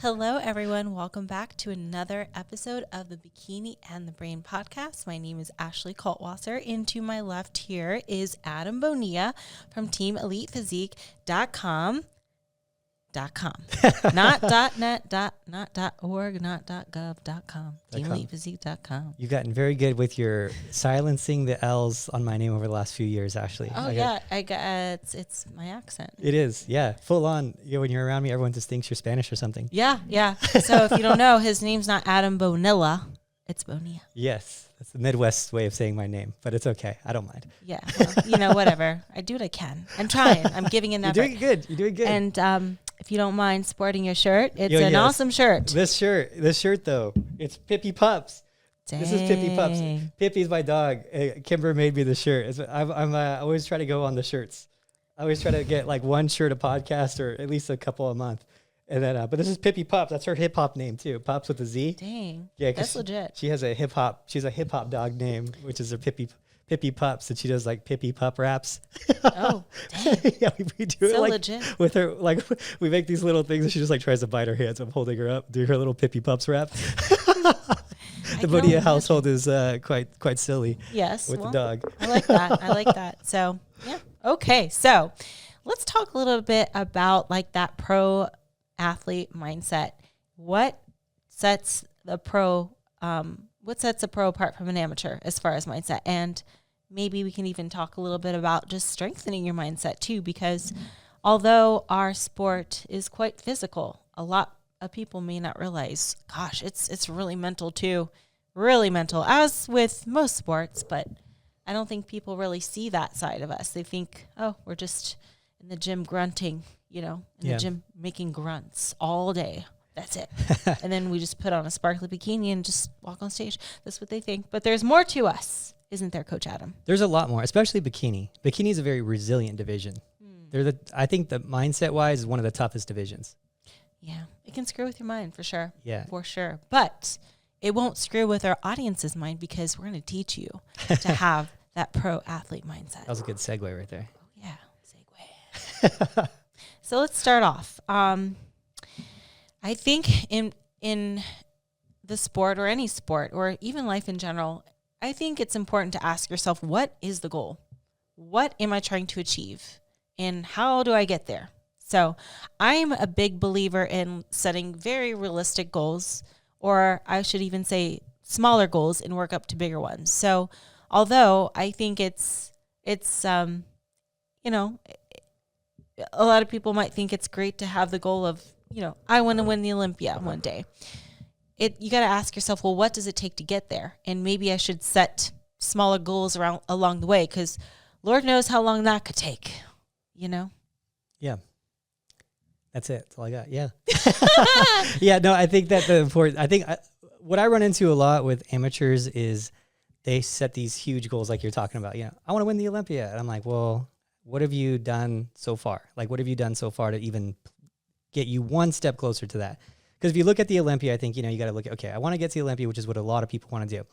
Hello, everyone. Welcome back to another episode of the Bikini and the Brain podcast. My name is Ashley Kaltwasser, and to my left here is Adam Bonilla from TeamElitePhysique.com. Not .net, not .org, not .gov.com. TeamElitePhysique.com. You've gotten very good with your silencing the L's on my name over the last few years, Ashley. Oh, I got it's my accent. It is, yeah. Full on. When you're around me, everyone just thinks you're Spanish or something. Yeah. So if you don't know, his name's not Adam Bonilla. It's Bonilla. Yes. That's the Midwest way of saying my name, but it's okay. I don't mind. Yeah. Well, whatever. I do what I can. I'm trying. I'm giving an effort. You're doing good. And if you don't mind sporting your shirt, it's an awesome shirt. This shirt though, it's Pippi Pups. Dang. This is Pippi Pups. Pippi's my dog. Kimber made me the shirt. I'm always try to go on the shirts. I always try to get like one shirt a podcast or at least a couple a month. And then, but this is Pippi Pups. That's her hip hop name too. Pups with a Z. Dang. Yeah, that's legit. She's a hip hop dog name, which is her Pippi Pups, and she does like Pippi Pup raps. Oh, dang. Yeah, we do so it like legit. with her. Like we make these little things, and she just like tries to bite her hands. I'm holding her up, do her little Pippi Pups rap. The Bonilla household is quite silly. Yes, with the dog. I like that. So yeah, okay. So let's talk a little bit about like that pro athlete mindset. What sets a pro apart from an amateur as far as mindset? And maybe we can even talk a little bit about just strengthening your mindset too, because although our sport is quite physical, a lot of people may not realize, gosh, it's really mental too. Really mental, as with most sports, but I don't think people really see that side of us. They think, oh, we're just in the gym grunting, the gym making grunts all day. That's it. And then we just put on a sparkly bikini and just walk on stage. That's what they think. But there's more to us, isn't there, Coach Adam? There's a lot more, especially bikini. Bikini is a very resilient division. I think the mindset-wise is one of the toughest divisions. Yeah, it can screw with your mind for sure. Yeah. For sure. But it won't screw with our audience's mind because we're going to teach you to have that pro athlete mindset. That was a good segue right there. Oh, yeah, segue. So let's start off. I think in the sport or any sport or even life in general, I think it's important to ask yourself, what is the goal? What am I trying to achieve? And how do I get there? So I'm a big believer in setting very realistic goals, or I should even say smaller goals, and work up to bigger ones. So although I think it's a lot of people might think it's great to have the goal of, I want to win the Olympia one day. You got to ask yourself, well, what does it take to get there? And maybe I should set smaller goals along the way, because Lord knows how long that could take, Yeah. That's it. That's all I got. Yeah. Yeah. No, I think that what I run into a lot with amateurs is they set these huge goals like you're talking about. I want to win the Olympia. And I'm like, well, what have you done so far? Like, what have you done so far to even get you one step closer to that? Because if you look at the Olympia, I think, you got to look at, okay, I want to get to the Olympia, which is what a lot of people want to do.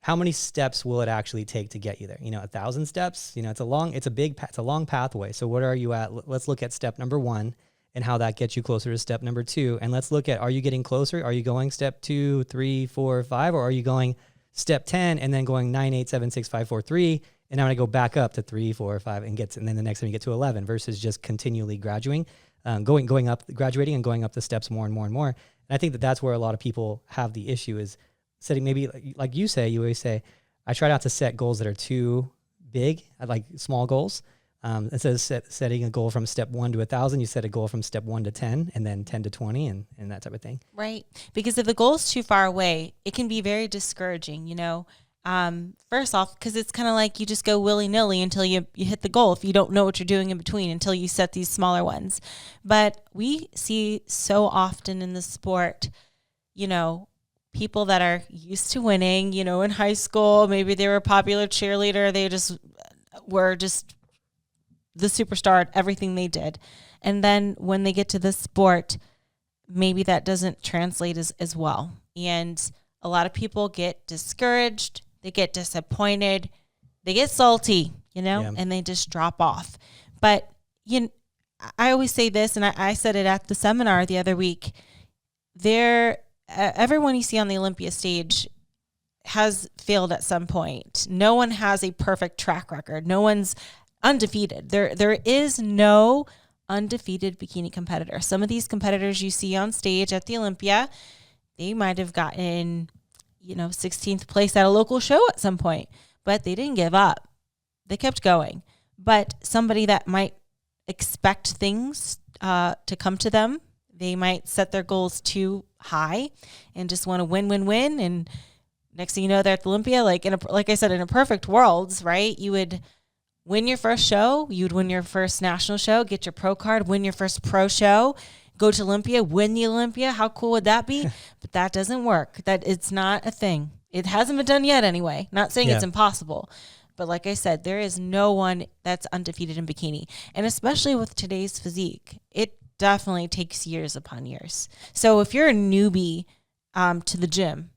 How many steps will it actually take to get you there? 1,000 steps, it's a long pathway. So what are you at? Let's look at step number 1 and how that gets you closer to step number 2. And let's look at, are you getting closer? Are you going step 2, 3, 4, 5, or are you going step 10 and then going 9, 8, 7, 6, 5, 4, 3, and I'm going to go back up to 3, 4, 5, and then the next time you get to 11 versus just continually graduating and going up the steps more and more and more. And I think that's where a lot of people have the issue is setting, maybe like you always say, I try not to set goals that are too big. I like small goals. Instead of setting a goal from step 1 to 1,000, you set a goal from step 1 to 10 and then 10 to 20 and that type of thing. Right. Because if the goal is too far away, it can be very discouraging, First off, because it's kind of like you just go willy-nilly until you hit the goal if you don't know what you're doing in between until you set these smaller ones. But we see so often in the sport, people that are used to winning, in high school, maybe they were a popular cheerleader. They just were the superstar at everything they did. And then when they get to this sport, maybe that doesn't translate as well. And a lot of people get discouraged, they get disappointed, they get salty, and they just drop off. But I always say this, and I said it at the seminar the other week, everyone you see on the Olympia stage has failed at some point. No one has a perfect track record. No one's undefeated. There is no undefeated bikini competitor. Some of these competitors you see on stage at the Olympia, they might have gotten, 16th place at a local show at some point, but they didn't give up. They kept going. But somebody that might expect things to come to them, they might set their goals too high and just want to win. And next thing you know, they're at the Olympia. Like I said, in a perfect world, right? You would win your first show, you'd win your first national show, get your pro card, win your first pro show, go to Olympia, win the Olympia. How cool would that be? But that doesn't work. It's not a thing. It hasn't been done yet anyway. Not saying it's impossible. But like I said, there is no one that's undefeated in bikini. And especially with today's physique, it definitely takes years upon years. So if you're a newbie to the gym,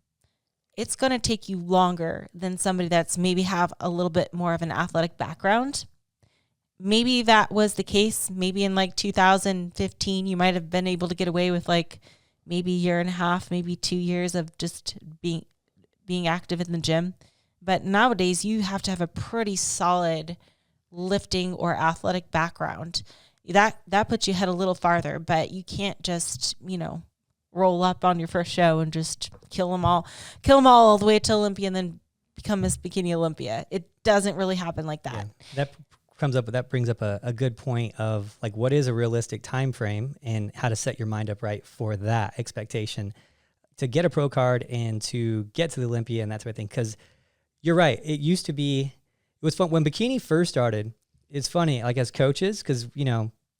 it's going to take you longer than somebody that's maybe have a little bit more of an athletic background. Maybe that was the case. Maybe in like 2015, you might have been able to get away with like maybe a year and a half, maybe 2 years of just being active in the gym. But nowadays, you have to have a pretty solid lifting or athletic background. That puts you ahead a little farther, but you can't just, roll up on your first show and just kill them all the way to Olympia and then become Miss Bikini Olympia. It doesn't really happen like that. Yeah, that brings up a good point of like, what is a realistic time frame and how to set your mind up right for that expectation to get a pro card and to get to the Olympia and that type of thing. Because you're right. It used to be, it was fun when bikini first started. It's funny, like as coaches, because,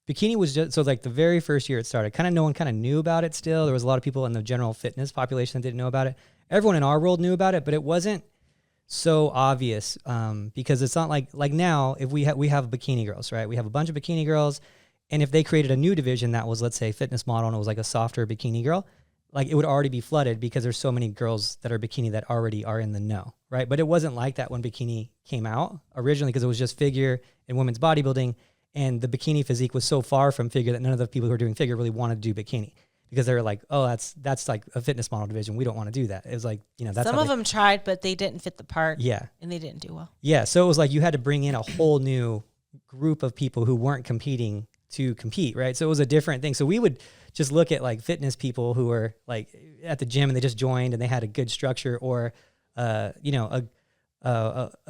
bikini was just, so like the very first year it started, no one knew about it still. There was a lot of people in the general fitness population that didn't know about it. Everyone in our world knew about it, but it wasn't so obvious because it's not like now if we have bikini girls, right? We have a bunch of bikini girls, and if they created a new division that was, let's say, fitness model and it was like a softer bikini girl, like it would already be flooded because there's so many girls that are bikini that already are in the know, right? But it wasn't like that when bikini came out originally because it was just figure and women's bodybuilding. And the bikini physique was so far from figure that none of the people who were doing figure really wanted to do bikini because they were like, oh, that's like a fitness model division. We don't want to do that. It was like, that's some of them tried, but they didn't fit the part. Yeah. And they didn't do well. Yeah. So it was like you had to bring in a whole new group of people who weren't competing to compete, right? So it was a different thing. So we would just look at like fitness people who were like at the gym and they just joined and they had a good structure, or, a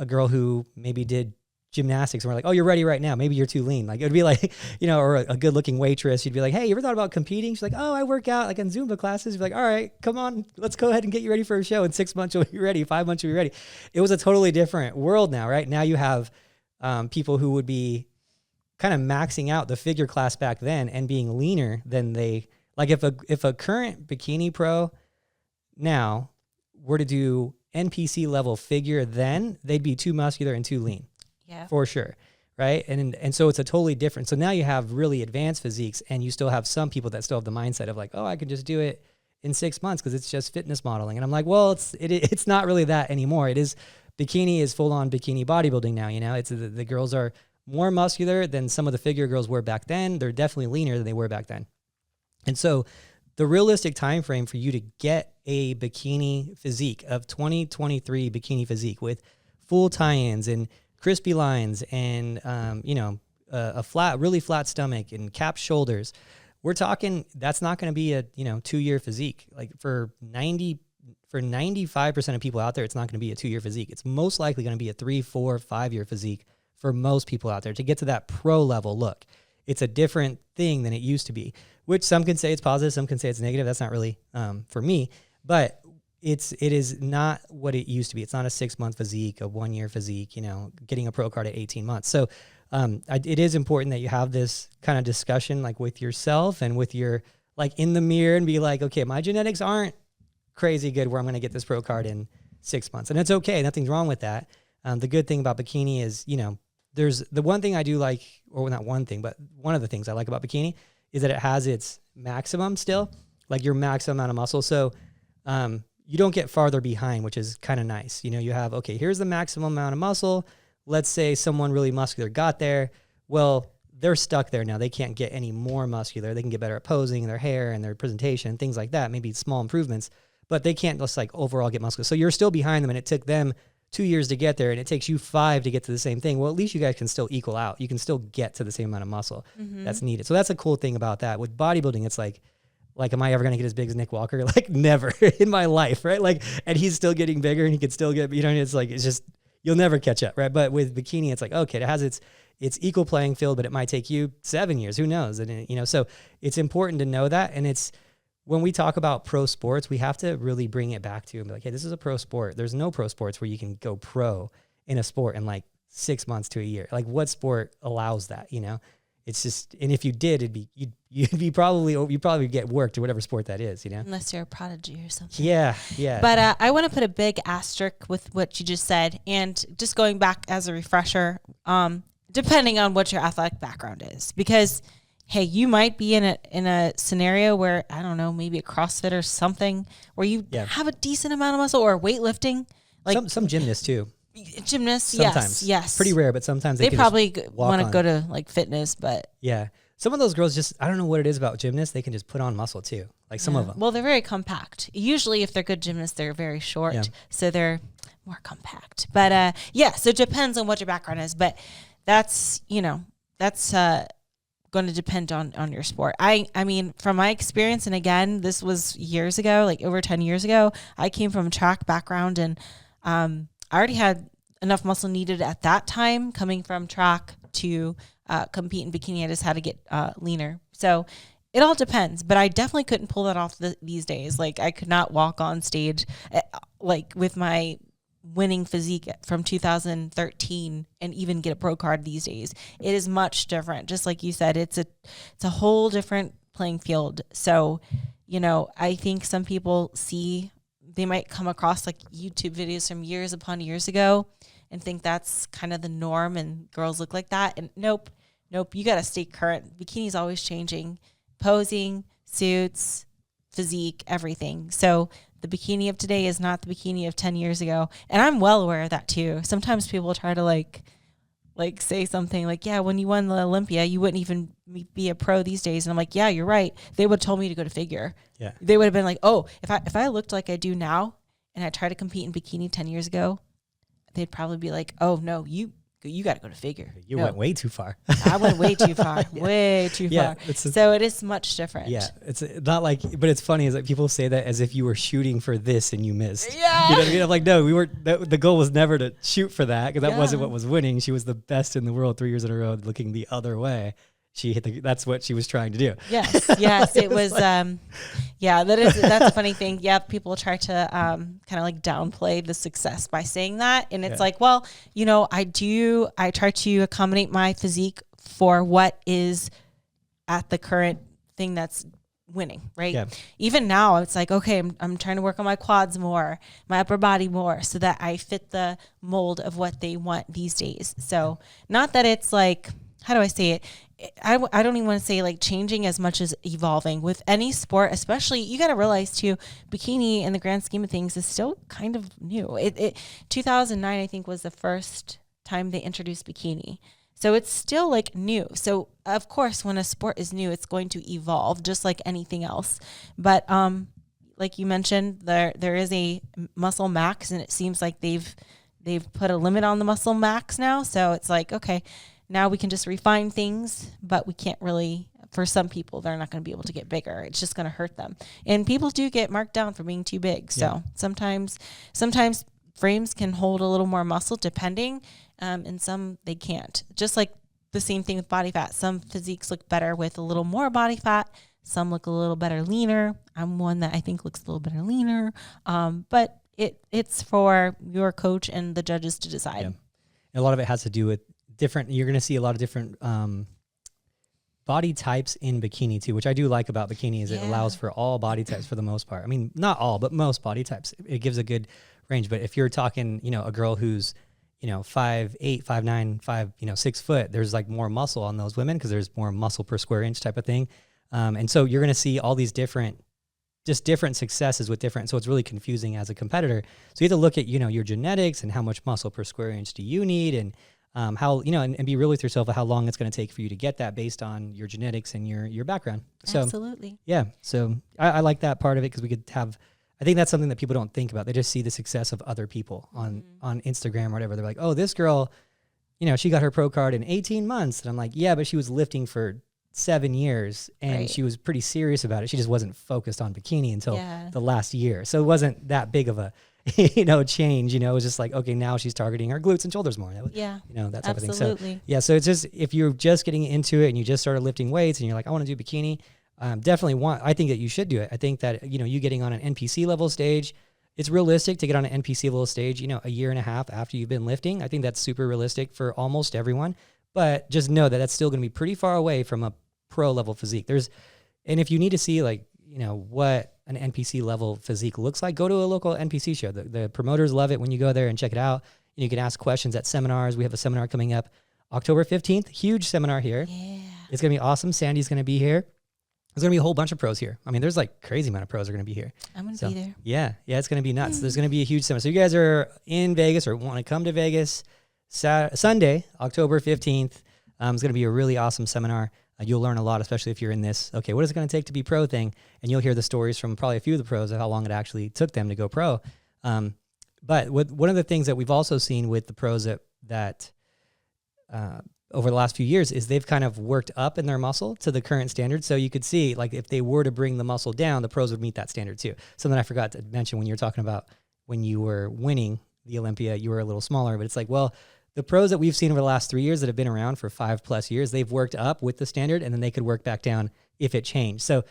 girl who maybe did gymnastics and we're like, oh, you're ready right now. Maybe you're too lean. Like it would be like, or a good looking waitress. You'd be like, hey, you ever thought about competing? She's like, oh, I work out like in Zumba classes. You'd be like, all right, come on, let's go ahead and get you ready for a show. In 6 months, you'll be ready. 5 months, you'll be ready. It was a totally different world now, right? Now you have people who would be kind of maxing out the figure class back then and being leaner than they, like if a current bikini pro now were to do NPC level figure, then they'd be too muscular and too lean. Yeah, for sure. Right. And so it's a totally different. So now you have really advanced physiques and you still have some people that still have the mindset of like, oh, I can just do it in 6 months because it's just fitness modeling. And I'm like, well, it's not really that anymore. Bikini is full on bikini bodybuilding now. It's the girls are more muscular than some of the figure girls were back then. They're definitely leaner than they were back then. And so the realistic time frame for you to get a bikini physique of 2023 bikini physique with full tie-ins and crispy lines and, a really flat stomach and capped shoulders. We're talking, that's not going to be a, 2-year physique. Like for 95% of people out there, it's not going to be a 2-year physique. It's most likely going to be a 3, 4, 5-year physique for most people out there to get to that pro level look. It's a different thing than it used to be, which some can say it's positive. Some can say it's negative. That's not really for me, but it is not what it used to be. It's not a 6-month physique, a 1-year physique, getting a pro card at 18 months. So it is important that you have this kind of discussion like with yourself and with your, like in the mirror and be like, okay, my genetics aren't crazy good where I'm going to get this pro card in 6 months. And it's okay. Nothing's wrong with that. The good thing about bikini is, there's the one thing I do like, or not one thing, but one of the things I like about bikini is that it has its maximum still, like your maximum amount of muscle. So, you don't get farther behind, which is kind of nice. You have, okay, here's the maximum amount of muscle. Let's say someone really muscular got there. Well, they're stuck there now. They can't get any more muscular. They can get better at posing and their hair and their presentation, things like that, maybe small improvements, but they can't just like overall get muscular. So you're still behind them, and it took them 2 years to get there, and it takes you 5 to get to the same thing. Well, at least you guys can still equal out. You can still get to the same amount of muscle that's needed. So that's a cool thing about that. With bodybuilding, it's like, am I ever going to get as big as Nick Walker? Like, never in my life, right? Like, and he's still getting bigger, and he can still get, it's like, it's just, you'll never catch up, right? But with bikini, it's like, okay, it has its equal playing field, but it might take you 7 years. Who knows? And, so it's important to know that. And it's, when we talk about pro sports, we have to really bring it back to and be like, hey, this is a pro sport. There's no pro sports where you can go pro in a sport in like 6 months to a year. Like, what sport allows that? It's just, and if you did, you'd probably get worked or whatever sport that is, Unless you're a prodigy or something. Yeah. But I want to put a big asterisk with what you just said, and just going back as a refresher, depending on what your athletic background is, because hey, you might be in a scenario where, I don't know, maybe a CrossFit or something where you have a decent amount of muscle, or weightlifting, like some gymnasts too. Gymnasts, sometimes. yes. Pretty rare, but sometimes they probably want to go to like fitness, but yeah. Some of those girls just, I don't know what it is about gymnasts. They can just put on muscle too. Like some of them. Well, they're very compact. Usually if they're good gymnasts, they're very short. So they're more compact. But so it depends on what your background is. But that's going to depend on your sport. I mean, from my experience, and again, this was years ago, like over 10 years ago, I came from a track background, and I already had enough muscle needed at that time coming from track to compete in bikini. I just had to get leaner. So it all depends, but I definitely couldn't pull that off these days. Like, I could not walk on stage like with my winning physique from 2013 and even get a pro card these days. It is much different. Just like you said, it's a whole different playing field. So, I think some people they might come across like YouTube videos from years upon years ago and think that's kind of the norm and girls look like that. And nope, you got to stay current. Bikini's always changing, posing, suits, physique, everything. So the bikini of today is not the bikini of 10 years ago. And I'm well aware of that too. Sometimes people try to like say something like, yeah, when you won the Olympia, you wouldn't even be a pro these days. And I'm like, yeah, you're right. They would have told me to go to figure. Yeah. They would have been like, oh, if I looked like I do now and I tried to compete in bikini 10 years ago, they'd probably be like, oh no, you got to go to figure. You went way too far. I went way too far, way too far. So it is much different. Yeah, it's not like, but it's funny is that people say that as if you were shooting for this and you missed. Yeah. You know what I mean? I'm like, no, we weren't. The goal was never to shoot for that, because that wasn't what was winning. She was the best in the world 3 years in a row, looking the other way. She hit that's what she was trying to do. Yes, it was. That's a funny thing. Yeah, people try to kind of like downplay the success by saying that, and it's like, well, I try to accommodate my physique for what is at the current thing that's winning, right? Yeah. Even now, it's like, okay, I'm trying to work on my quads more, my upper body more, so that I fit the mold of what they want these days. So not that it's like, how do I say it? I don't even want to say like changing as much as evolving with any sport, especially. You got to realize too, bikini in the grand scheme of things is still kind of new. 2009, I think, was the first time they introduced bikini. So it's still like new. So of course, when a sport is new, it's going to evolve just like anything else. But like you mentioned, there is a muscle max, and it seems like they've put a limit on the muscle max now. So it's like, okay, now we can just refine things, but we can't really, for some people, they're not going to be able to get bigger. It's just going to hurt them. And people do get marked down for being too big. So sometimes frames can hold a little more muscle depending, and some they can't. Just like the same thing with body fat. Some physiques look better with a little more body fat. Some look a little better leaner. I'm one that I think looks a little better leaner. But it's for your coach and the judges to decide. Yeah. And a lot of it has to do with you're going to see a lot of different body types in bikini too, which I do like about bikini is it allows for all body types for the most part. I mean, not all, but most body types. It gives a good range. But if you're talking, a girl who's, 5'8", 5'9", 6 foot, there's like more muscle on those women because there's more muscle per square inch type of thing. And so you're going to see all these different successes with different, so it's really confusing as a competitor. So you have to look at, your genetics and how much muscle per square inch do you need, and how, you know, and be real with yourself of how long it's going to take for you to get that based on your genetics and your background. So Absolutely. yeah, so I like that part of it because we could have, I think that's something that people don't think about. They just see the success of other people on Instagram or whatever. They're like, oh, this girl, you know, she got her pro card in 18 months. And I'm like, yeah, but she was lifting for 7 years and she was pretty serious about it. She just wasn't focused on bikini until the last year. So it wasn't that big of a, you know, change, you know, it was just like, okay, now she's targeting her glutes and shoulders more. You know, that type of thing. So yeah, so it's just, if you're just getting into it and you just started lifting weights and you're like, I want to do bikini, definitely I think that you should do it. I think that, you know, you getting on an NPC level stage, it's realistic to get on an NPC level stage, you know, a year and a half after you've been lifting. I think that's super realistic for almost everyone, but just know that that's still going to be pretty far away from a pro level physique. And if you need to see like, you know, what an NPC level physique looks like, go to a local NPC show. The promoters love it when you go there and check it out. And you can ask questions at seminars. We have a seminar coming up October 15th, huge seminar here. Yeah. It's going to be awesome. Sandy's going to be here. There's going to be a whole bunch of pros here. I mean, there's like crazy amount of pros are going to be here. I'm going to be there. Yeah, it's going to be nuts. There's going to be a huge seminar. So you guys are in Vegas or want to come to Vegas, Sunday, October 15th. It's going to be a really awesome seminar. You'll learn a lot, especially if you're in this, okay, what is it going to take to be pro thing? And you'll hear the stories from probably a few of the pros of how long it actually took them to go pro. But one of the things that we've also seen with the pros that over the last few years is they've kind of worked up in their muscle to the current standard. So you could see, like, if they were to bring the muscle down, the pros would meet that standard too. Something I forgot to mention when you were talking about when you were winning the Olympia, you were a little smaller, but it's like, well, the pros that we've seen over the last 3 years that have been around for 5+ years, they've worked up with the standard and then they could work back down if it changed. So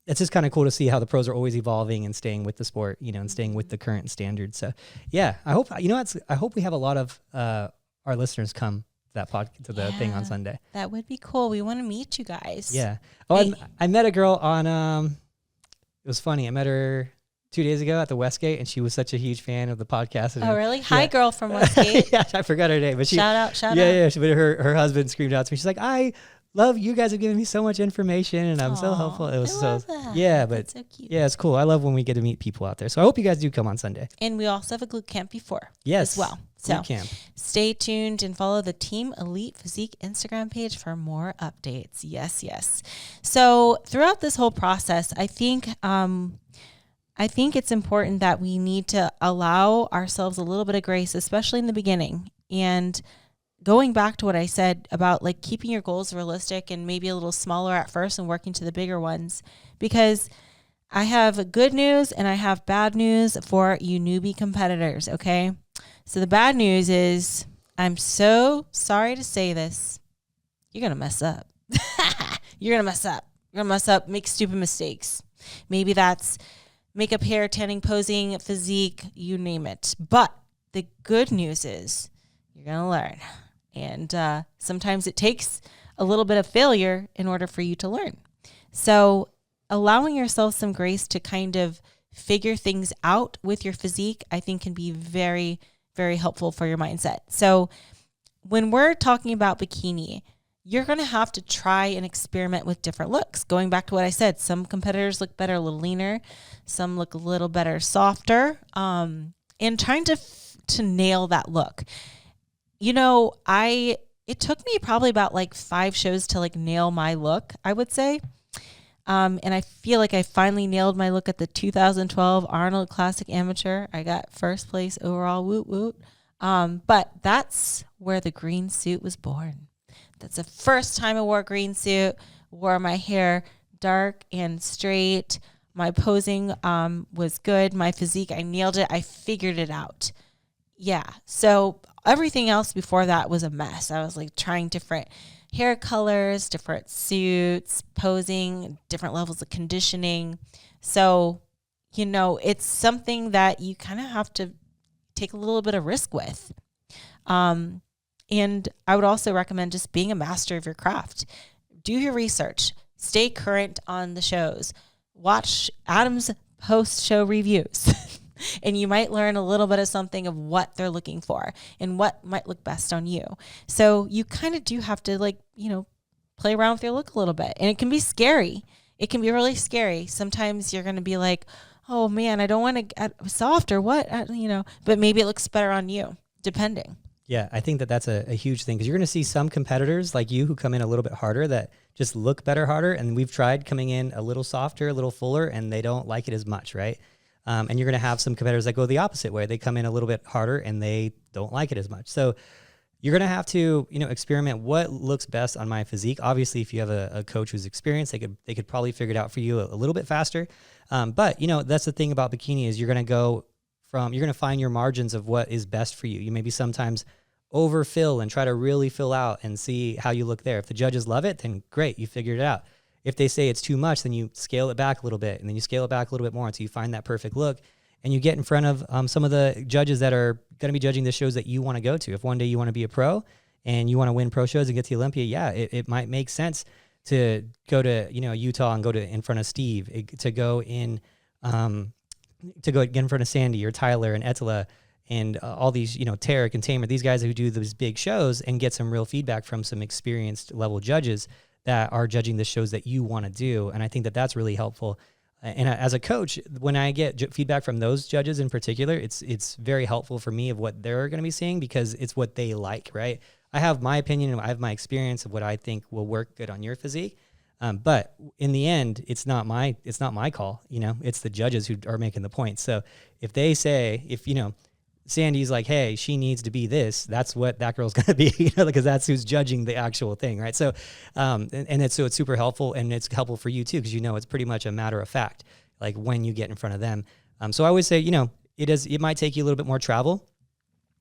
it's just kind of cool to see how the pros are always evolving and staying with the sport, you know, and staying with the current standard. So yeah, I hope we have a lot of our listeners come to the thing on Sunday. That would be cool. We want to meet you guys. Yeah. Oh, I met a girl on, it was funny. I met her 2 days ago at the Westgate, and she was such a huge fan of the podcast. And really? Hi, girl from Westgate. Yeah, I forgot her name, but shout out. Yeah. But her husband screamed out to me. She's like, I love you guys have given me so much information, and I'm so helpful. It was that. Yeah, but that's so cute. Yeah, it's cool. I love when we get to meet people out there. So I hope you guys do come on Sunday. And we also have a glute camp before. Yes, as well. So stay tuned and follow the Team Elite Physique Instagram page for more updates. Yes. So throughout this whole process, I think it's important that we need to allow ourselves a little bit of grace, especially in the beginning. And going back to what I said about like keeping your goals realistic and maybe a little smaller at first and working to the bigger ones, because I have good news and I have bad news for you newbie competitors. Okay. So the bad news is, I'm so sorry to say this, you're going to mess up. You're going to mess up, make stupid mistakes. Maybe that's makeup, hair, tanning, posing, physique, you name it. But the good news is you're going to learn. And sometimes it takes a little bit of failure in order for you to learn. So allowing yourself some grace to kind of figure things out with your physique, I think can be very, very helpful for your mindset. So when we're talking about bikini, you're going to have to try and experiment with different looks. Going back to what I said, some competitors look better a little leaner, some look a little better softer, and trying to nail that look. You know, it took me probably about like 5 shows to like nail my look, I would say. And I feel like I finally nailed my look at the 2012 Arnold Classic Amateur. I got first place overall, woot woot. But that's where the green suit was born. That's the first time I wore a green suit, wore my hair dark and straight. My posing was good. My physique, I nailed it. I figured it out. Yeah. So everything else before that was a mess. I was like trying different hair colors, different suits, posing, different levels of conditioning. So, you know, it's something that you kind of have to take a little bit of risk with. And I would also recommend just being a master of your craft. Do your research. Stay current on the shows. Watch Adam's post-show reviews. And you might learn a little bit of something of what they're looking for and what might look best on you. So you kind of do have to, like, you know, play around with your look a little bit. And it can be scary. It can be really scary. Sometimes you're going to be like, oh man, I don't want to get soft or what, you know, but maybe it looks better on you, depending. Yeah, I think that that's a huge thing because you're going to see some competitors like you who come in a little bit harder that just look better harder. And we've tried coming in a little softer, a little fuller, and they don't like it as much, right? And you're going to have some competitors that go the opposite way. They come in a little bit harder and they don't like it as much. So you're going to have to, experiment what looks best on my physique. Obviously, if you have a coach who's experienced, they could probably figure it out for you a little bit faster. But that's the thing about bikini is you're going to find your margins of what is best for you. You maybe sometimes overfill and try to really fill out and see how you look there. If the judges love it, then great, you figured it out. If they say it's too much, then you scale it back a little bit, and then you scale it back a little bit more until you find that perfect look. And you get in front of some of the judges that are going to be judging the shows that you want to go to. If one day you want to be a pro and you want to win pro shows and get to the Olympia, yeah, it might make sense to go to Utah and go to in front of Steve, to go get in front of Sandy or Tyler and Ettila and all these, Tarek and Tamer, these guys who do those big shows and get some real feedback from some experienced level judges that are judging the shows that you want to do. And I think that that's really helpful. And as a coach, when I get feedback from those judges in particular, it's very helpful for me of what they're going to be seeing because it's what they like, right? I have my opinion and I have my experience of what I think will work good on your physique. But in the end, it's not my call, it's the judges who are making the point. So if they say, Sandy's like, hey, she needs to be this, that's what that girl's going to be, because that's who's judging the actual thing. Right. So, it's super helpful, and it's helpful for you too, because, it's pretty much a matter of fact, like when you get in front of them. So I always say, it might take you a little bit more travel,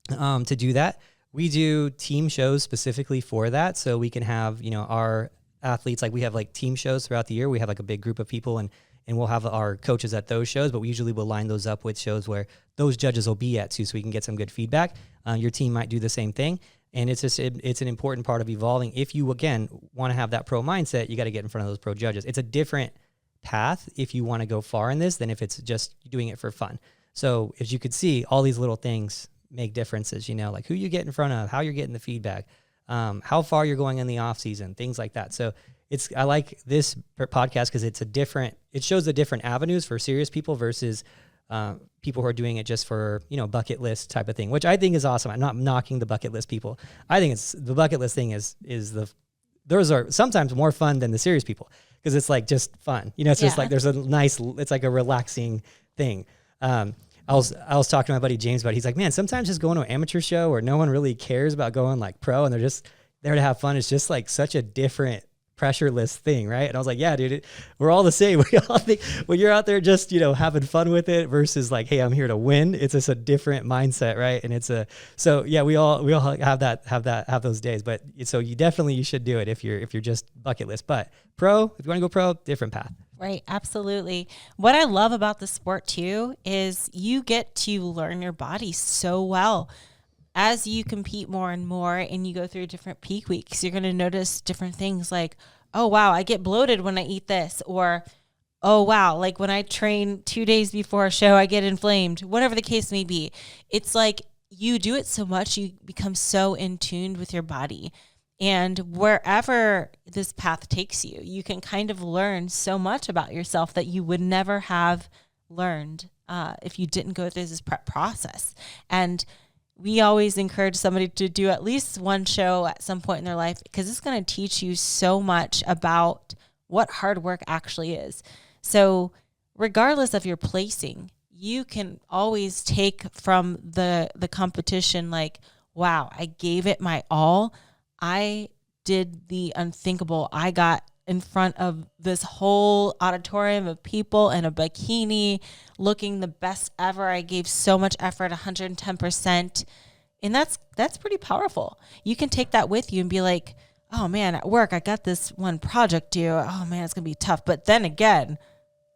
to do that. We do team shows specifically for that. So we can have, our athletes, like we have like team shows throughout the year. We have like a big group of people and we'll have our coaches at those shows, but we usually will line those up with shows where those judges will be at too, so we can get some good feedback. Your team might do the same thing. And it's an important part of evolving. If you, again, want to have that pro mindset, you got to get in front of those pro judges. It's a different path if you want to go far in this than if it's just doing it for fun. So as you could see, all these little things make differences, like who you get in front of, how you're getting the feedback, how far you're going in the off season, things like that. So I like this podcast because it shows the different avenues for serious people versus people who are doing it just for, bucket list type of thing, which I think is awesome. I'm not knocking the bucket list people. I think the bucket list thing those are sometimes more fun than the serious people because it's like just fun. It's just like it's like a relaxing thing. I was talking to my buddy James about it. He's like, man, sometimes just going to an amateur show where no one really cares about going like pro and they're just there to have fun is just like such a different pressureless thing, right? And I was like, yeah, dude, we're all the same. We all think when you're out there just, having fun with it versus like, hey, I'm here to win. It's just a different mindset, right? And so yeah, we all have those days. But so you should do it if you're just bucket list. But if you want to go pro, different path. Right. Absolutely. What I love about the sport too is you get to learn your body so well. As you compete more and more and you go through different peak weeks, you're going to notice different things like, oh, wow, I get bloated when I eat this. Or, oh, wow, like when I train 2 days before a show, I get inflamed, whatever the case may be. It's like you do it so much, you become so in tune with your body. And wherever this path takes you, you can kind of learn so much about yourself that you would never have learned if you didn't go through this prep process. And we always encourage somebody to do at least one show at some point in their life because it's going to teach you so much about what hard work actually is. So regardless of your placing, you can always take from the competition like, wow, I gave it my all. I did the unthinkable. I got in front of this whole auditorium of people in a bikini looking the best ever. I gave so much effort, 110%. And that's pretty powerful. You can take that with you and be like, oh man, at work, I got this one project due. Oh man, it's going to be tough. But then again,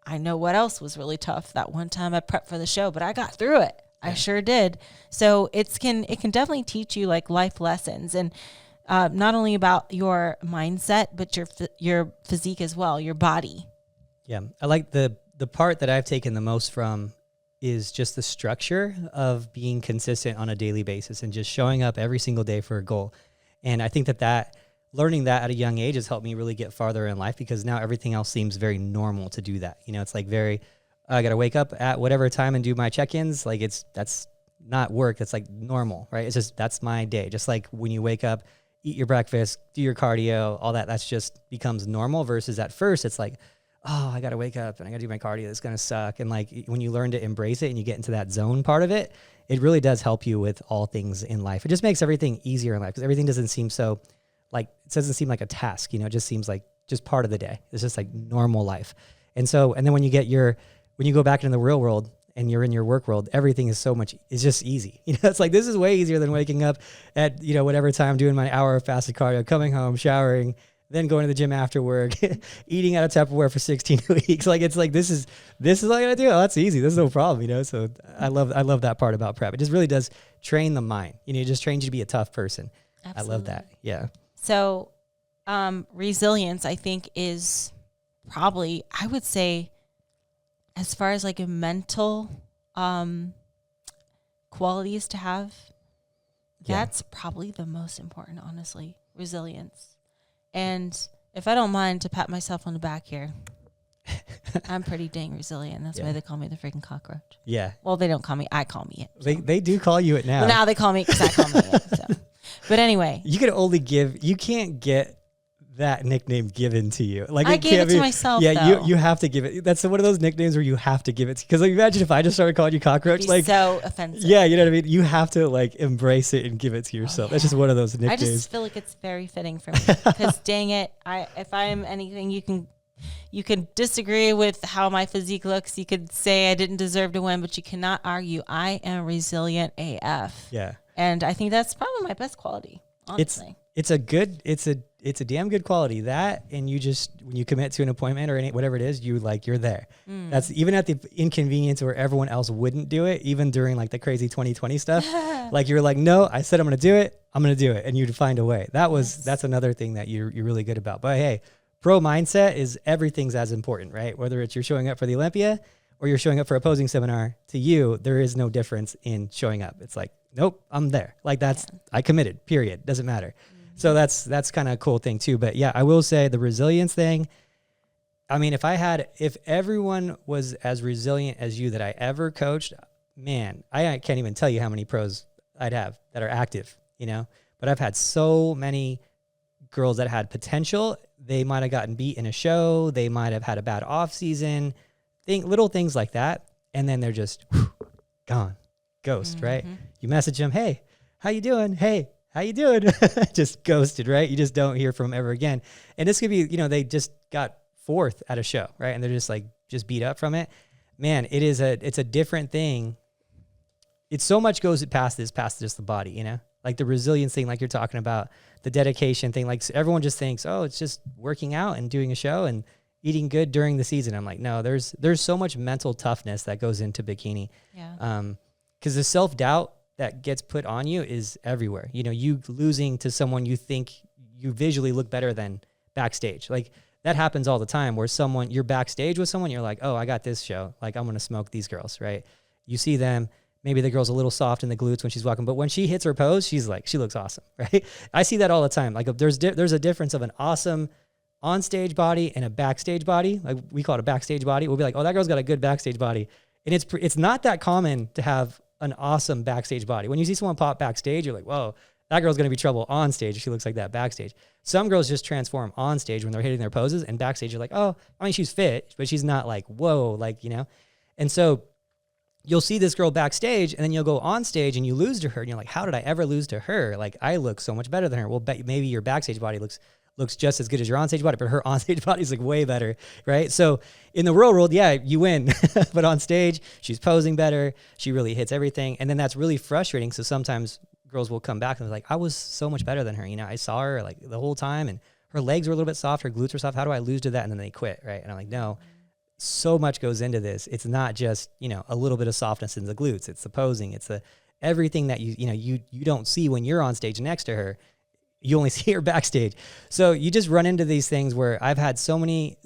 I know what else was really tough. That one time I prepped for the show, but I got through it. Yeah. I sure did. So it can definitely teach you like life lessons and not only about your mindset, but your physique as well, your body. Yeah. I like the part that I've taken the most from is just the structure of being consistent on a daily basis and just showing up every single day for a goal. And I think that learning that at a young age has helped me really get farther in life because now everything else seems very normal to do that. It's like I got to wake up at whatever time and do my check-ins. Like that's not work. That's like normal, right? It's just, that's my day. Just like when you wake up, eat your breakfast, do your cardio, all that, that's just becomes normal versus at first it's like, oh, I got to wake up and I got to do my cardio. It's going to suck. And like when you learn to embrace it and you get into that zone part of it, it really does help you with all things in life. It just makes everything easier in life because everything doesn't seem so like, it doesn't seem like a task, you know, it just seems like just part of the day. It's just like normal life. And so, and then when you go back into the real world and you're in your work world, everything is so much, it's just easy. You know, it's like, this is way easier than waking up at, you know, whatever time, doing my hour of fasted cardio, coming home, showering, then going to the gym after work, eating out of Tupperware for 16 weeks. Like, it's like, this is all I gotta do. Oh, that's easy. This is no problem, you know? So I love that part about prep. It just really does train the mind. You know, it just trains you to be a tough person. Absolutely. I love that. Yeah. So, resilience, I think, is probably, I would say, as far as like a mental, qualities to have, that's probably the most important, honestly, resilience. And if I don't mind to pat myself on the back here, I'm pretty dang resilient. That's why they call me the freaking cockroach. Yeah. Well, they don't call me. I call me it. So. They do call you it now. Well, now they call me because I call me it. So. But anyway. You can't get that nickname given to you. Like I gave it to myself. Yeah, though. you have to give it. That's one of those nicknames where you have to give it. Because like, imagine if I just started calling you cockroach. It'd be like so offensive. Yeah, you know what I mean. You have to like embrace it and give it to yourself. That's just one of those nicknames. I just feel like it's very fitting for me. Because dang it, if I'm anything, you can disagree with how my physique looks. You could say I didn't deserve to win, but you cannot argue I am resilient AF. Yeah. And I think that's probably my best quality. Honestly. It's a damn good quality, that, and you just, when you commit to an appointment or whatever it is, you're there. That's even at the inconvenience where everyone else wouldn't do it, even during like the crazy 2020 stuff. Like you're like, no, I said I'm going to do it. I'm going to do it. And you'd find a way. That's another thing that you're really good about. But hey, pro mindset is everything's as important, right? Whether it's you're showing up for the Olympia or you're showing up for a posing seminar, to you, there is no difference in showing up. It's like, nope, I'm there. Like I committed, period. Doesn't matter. So that's kind of a cool thing too. But yeah, I will say the resilience thing, I mean, if everyone was as resilient as you that I ever coached, man, I can't even tell you how many pros I'd have that are active, you know, but I've had so many girls that had potential. They might've gotten beat in a show. They might've had a bad off season, little things like that. And then they're just gone, ghost, right? You message them, hey, how you doing? Hey, how you doing? Just ghosted, right? You just don't hear from them ever again. And this could be, you know, they just got fourth at a show, right? And they're just beat up from it. Man, it's a different thing. It's so much goes past just the body, you know, like the resilience thing, like you're talking about, the dedication thing. Like everyone just thinks, oh, it's just working out and doing a show and eating good during the season. I'm like, no, there's so much mental toughness that goes into bikini. Yeah. Because the self-doubt that gets put on you is everywhere. You know, you losing to someone you think you visually look better than backstage. Like that happens all the time where you're backstage with someone, you're like, oh, I got this show. Like I'm going to smoke these girls, right? You see them, maybe the girl's a little soft in the glutes when she's walking, but when she hits her pose, she looks awesome, right? I see that all the time. Like there's a difference of an awesome on-stage body and a backstage body. Like we call it a backstage body. We'll be like, oh, that girl's got a good backstage body. And it's not that common to have an awesome backstage body. When you see someone pop backstage, you're like, whoa, that girl's going to be trouble on stage if she looks like that backstage. Some girls just transform on stage when they're hitting their poses, and backstage you're like, oh, I mean, she's fit, but she's not like, whoa, like, you know? And so you'll see this girl backstage, and then you'll go on stage and you lose to her, and you're like, how did I ever lose to her? Like, I look so much better than her. Well, maybe your backstage body looks just as good as your onstage body, but her onstage body is like way better, right? So in the real world, yeah, you win, but on stage, she's posing better. She really hits everything. And then that's really frustrating. So sometimes girls will come back and they're like, I was so much better than her. You know, I saw her like the whole time and her legs were a little bit soft, her glutes were soft. How do I lose to that? And then they quit, right? And I'm like, no, so much goes into this. It's not just, you know, a little bit of softness in the glutes. It's the posing. It's everything that you don't see when you're on stage next to her. You only see her backstage. So you just run into these things where I've had so many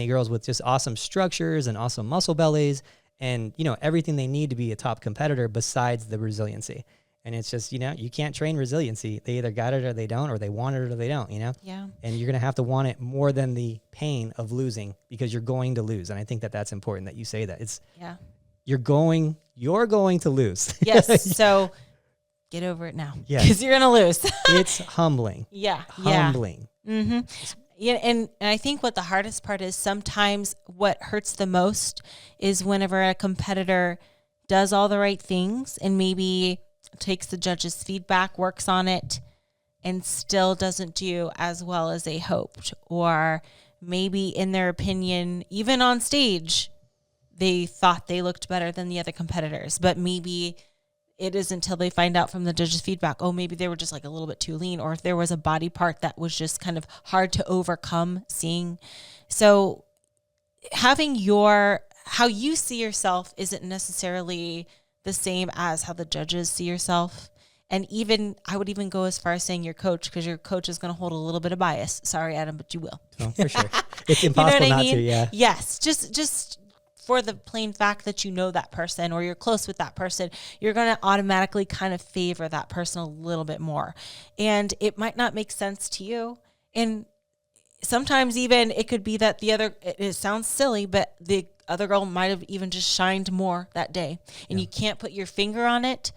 girls with just awesome structures and awesome muscle bellies and, you know, everything they need to be a top competitor besides the resiliency. And it's just, you know, you can't train resiliency. They either got it or they don't, or they want it or they don't, you know? Yeah. And you're going to have to want it more than the pain of losing because you're going to lose. And I think that that's important that you say that. You're going you're going to lose. Yes. So get over it now. Yeah. Because you're going to lose. It's humbling. Yeah. Humbling. Mm-hmm. Yeah. And I think what the hardest part is, sometimes what hurts the most is whenever a competitor does all the right things and maybe takes the judge's feedback, works on it, and still doesn't do as well as they hoped. Or maybe in their opinion, even on stage, they thought they looked better than the other competitors, but maybe it isn't until they find out from the judge's feedback, oh, maybe they were just like a little bit too lean, or if there was a body part that was just kind of hard to overcome seeing. So having how you see yourself isn't necessarily the same as how the judges see yourself. And even, I would even go as far as saying your coach, because your coach is going to hold a little bit of bias. Sorry, Adam, but you will. Oh, for sure. It's impossible not to, yeah. Yes. Just for the plain fact that you know that person or you're close with that person, you're going to automatically kind of favor that person a little bit more. And it might not make sense to you. And sometimes even it could be that it sounds silly, but the other girl might have even just shined more that day. And you can't put your finger on it.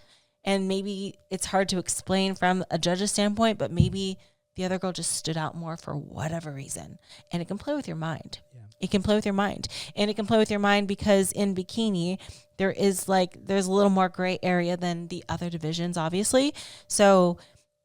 And maybe it's hard to explain from a judge's standpoint, but maybe the other girl just stood out more for whatever reason. And it can play with your mind. Yeah. It can play with your mind. And it can play with your mind because in bikini, there's a little more gray area than the other divisions, obviously. So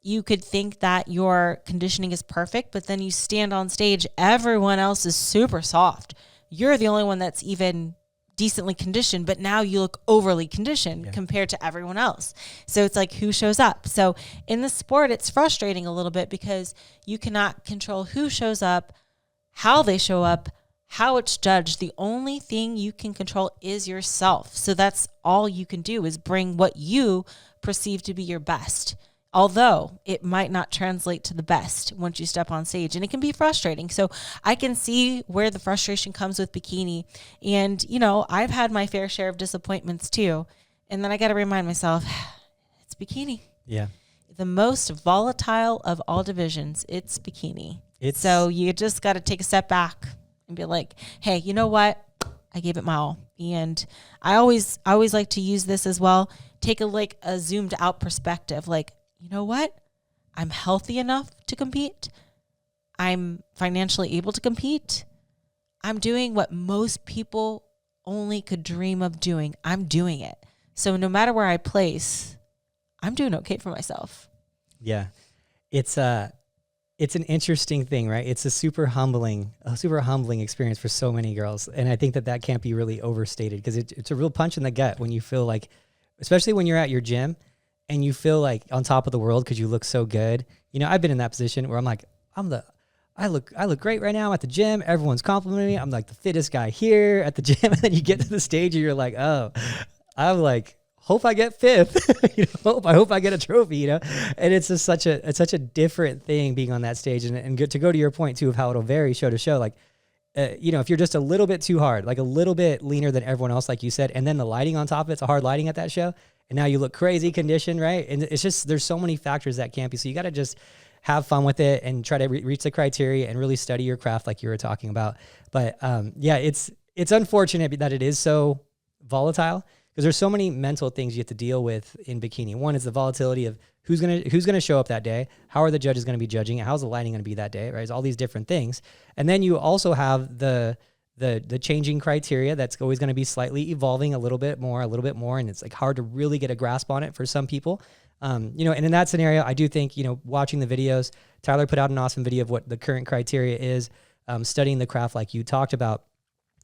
you could think that your conditioning is perfect, but then you stand on stage, everyone else is super soft. You're the only one that's even decently conditioned, but now you look overly conditioned compared to everyone else. So it's like, who shows up? So in the sport, it's frustrating a little bit because you cannot control who shows up, how they show up, how it's judged. The only thing you can control is yourself. So that's all you can do, is bring what you perceive to be your best. Although it might not translate to the best once you step on stage, and it can be frustrating. So I can see where the frustration comes with bikini. And, I've had my fair share of disappointments too. And then I got to remind myself, it's bikini. Yeah. The most volatile of all divisions, it's bikini. So you just got to take a step back and be like, hey, you know what? I gave it my all. And I always like to use this as well. Take a zoomed out perspective. Like, you know what? I'm healthy enough to compete. I'm financially able to compete. I'm doing what most people only could dream of doing. I'm doing it. So no matter where I place, I'm doing okay for myself. Yeah. It's an interesting thing, right? It's a super humbling experience for so many girls. And I think that can't be really overstated, because it's a real punch in the gut when you feel like, especially when you're at your gym and you feel like on top of the world because you look so good. I've been in that position where I'm like, I look great right now at the gym. Everyone's complimenting me. I'm like the fittest guy here at the gym. And then you get to the stage and you're like, oh, I'm like, hope I get fifth. I hope I get a trophy, And it's just such a different thing being on that stage. And to go to your point too of how it'll vary show to show, like, if you're just a little bit too hard, like a little bit leaner than everyone else, like you said, and then the lighting on top of it's a hard lighting at that show, and now you look crazy conditioned, right? And it's just, there's so many factors that can't be. So you got to just have fun with it and try to reach the criteria and really study your craft like you were talking about. But it's unfortunate that it is so volatile, because there's so many mental things you have to deal with in bikini. One is the volatility of who's gonna show up that day, how are the judges gonna be judging it, how's the lighting gonna be that day, right? It's all these different things. And then you also have the changing criteria that's always gonna be slightly evolving a little bit more, and it's like hard to really get a grasp on it for some people. And in that scenario, I do think, watching the videos, Tyler put out an awesome video of what the current criteria is. Studying the craft like you talked about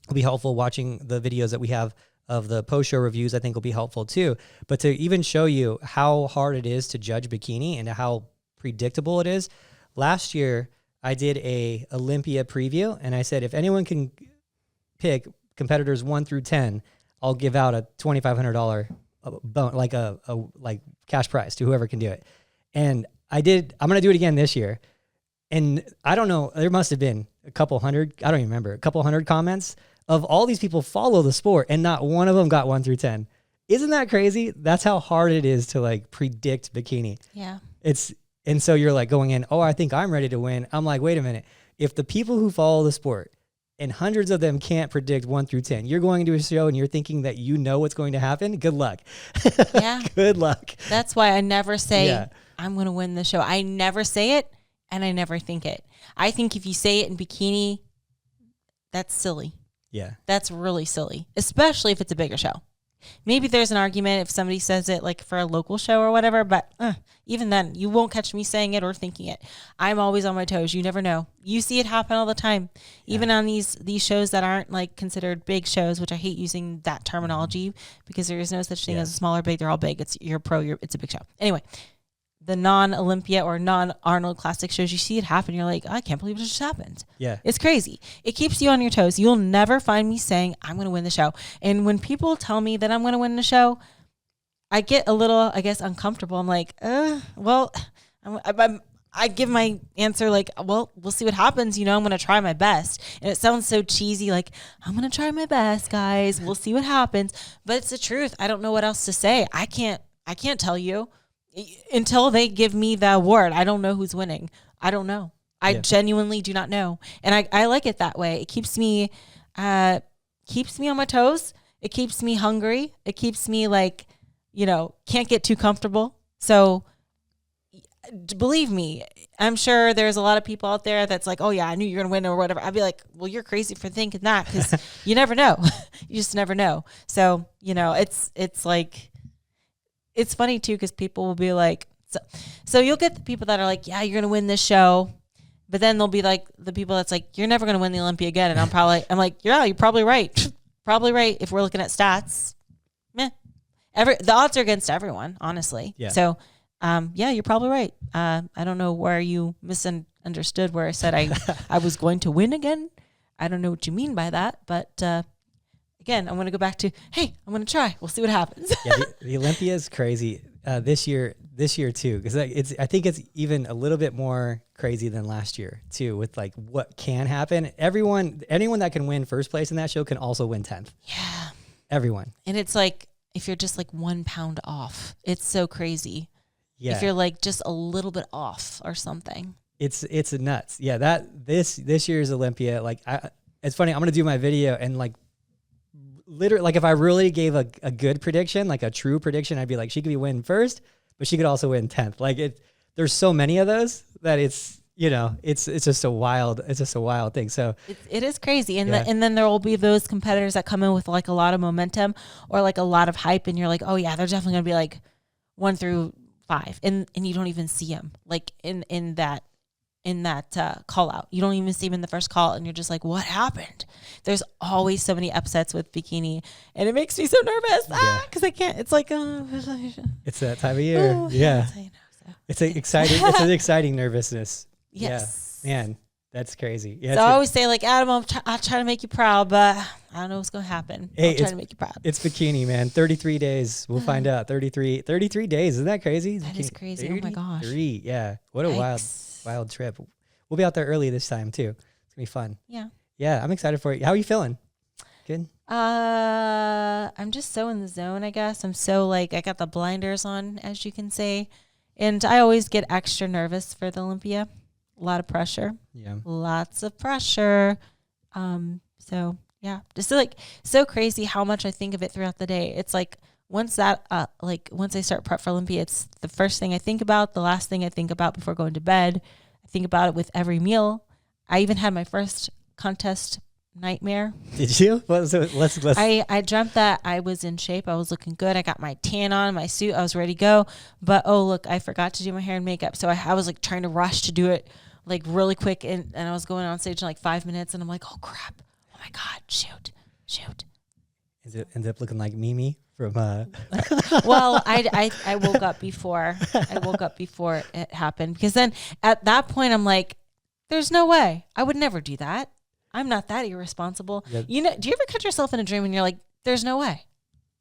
will be helpful. Watching the videos that we have of the post-show reviews, I think will be helpful too. But to even show you how hard it is to judge bikini and how predictable it is, last year I did a Olympia preview, and I said, if anyone can pick competitors 1 through 10, I'll give out a $2,500 like cash prize to whoever can do it. And I'm going to do it again this year. And I don't know, there must have been a couple hundred comments of all these people follow the sport, and not one of them got 1 through 10. Isn't that crazy? That's how hard it is to like predict bikini. Yeah. And so you're like going in, oh, I think I'm ready to win. I'm like, wait a minute. If the people who follow the sport and hundreds of them can't predict 1 through 10. You're going to a show and you're thinking that you know what's going to happen. Good luck. Yeah. Good luck. That's why I never say, Yeah. I'm going to win the show. I never say it, and I never think it. I think if you say it in bikini, that's silly. Yeah. That's really silly, especially if it's a bigger show. Maybe there's an argument if somebody says it like for a local show or whatever, but even then, you won't catch me saying it or thinking it. I'm always on my toes. You never know. You see it happen all the time, even on these shows that aren't like considered big shows, which I hate using that terminology because there is no such thing as a small or big. They're all big. It's it's a big show. Anyway, the non-Olympia or non-Arnold Classic shows, you see it happen. You're like, I can't believe it just happened. Yeah. It's crazy. It keeps you on your toes. You'll never find me saying, I'm going to win the show. And when people tell me that I'm going to win the show, I get a little, I guess, uncomfortable. I'm like, well, I give my answer like, well, we'll see what happens. I'm going to try my best. And it sounds so cheesy, like, I'm going to try my best, guys. We'll see what happens. But it's the truth. I don't know what else to say. I can't tell you. Until they give me the award, I don't know who's winning. I don't know. I genuinely do not know. And I like it that way. It keeps me on my toes. It keeps me hungry. It keeps me like, can't get too comfortable. So believe me, I'm sure there's a lot of people out there that's like, oh yeah, I knew you were going to win or whatever. I'd be like, well, you're crazy for thinking that because you never know. You just never know. So, it's like, it's funny too, because people will be like, so you'll get the people that are like, yeah, you're going to win this show. But then there'll be like the people that's like, you're never going to win the Olympia again. And I'm like, yeah, you're probably right. Probably right. If we're looking at stats, the odds are against everyone, honestly. Yeah. So, you're probably right. I don't know where you misunderstood where I said I was going to win again. I don't know what you mean by that, but, again, I'm going to go back to, hey, I'm going to try. We'll see what happens. Yeah, the Olympia is crazy this year too, because I think it's even a little bit more crazy than last year too, with like what can happen. Anyone that can win first place in that show can also win 10th. Yeah, everyone. And it's like if you're just like 1 pound off, it's so crazy. Yeah, if you're like just a little bit off or something, it's nuts. Yeah, that this year's Olympia, like it's funny. I'm gonna do my video and like. Literally, like if I really gave a good prediction, like a true prediction, I'd be like, she could be win first, but she could also win 10th. Like there's so many of those that it's just a wild thing. So it is crazy. And and then there will be those competitors that come in with like a lot of momentum or like a lot of hype. And you're like, oh yeah, they're definitely going to be like 1 through 5. And you don't even see them like in that call out. You don't even see him in the first call and you're just like, what happened? There's always so many upsets with bikini and it makes me so nervous because I can't. It's like it's that time of year. It's an exciting nervousness. Yes. Yeah, man, that's crazy. Yeah, so I always say like, Adam, I'll try to make you proud, but I don't know what's gonna happen. Hey, I'll try to make you proud. It's bikini, man. 33 days. We'll find out. 33 days. Isn't that crazy? That is crazy. Oh my gosh. 33. Yeah. What a wild trip. We'll be out there early this time too. It's gonna be fun. Yeah, I'm excited for it. How are you feeling? Good. I'm just so in the zone, I guess. I'm so like, I got the blinders on, as you can say, and I always get extra nervous for the Olympia. A lot of pressure. Yeah. Lots of pressure. So yeah, just like so crazy how much I think of it throughout the day. It's like once I start prep for Olympia, it's the first thing I think about, the last thing I think about before going to bed. I think about it with every meal. I even had my first contest nightmare. Did you? Let's. I dreamt that I was in shape. I was looking good. I got my tan on, my suit. I was ready to go. But oh look, I forgot to do my hair and makeup. So I was like trying to rush to do it like really quick, and I was going on stage in like 5 minutes, and I'm like, oh crap, oh my god, shoot. Is it ends up looking like Mimi from? Well, I woke up before it happened, because then at that point I'm like, there's no way. I would never do that. I'm not that irresponsible. Yep. Do you ever catch yourself in a dream and you're like, there's no way.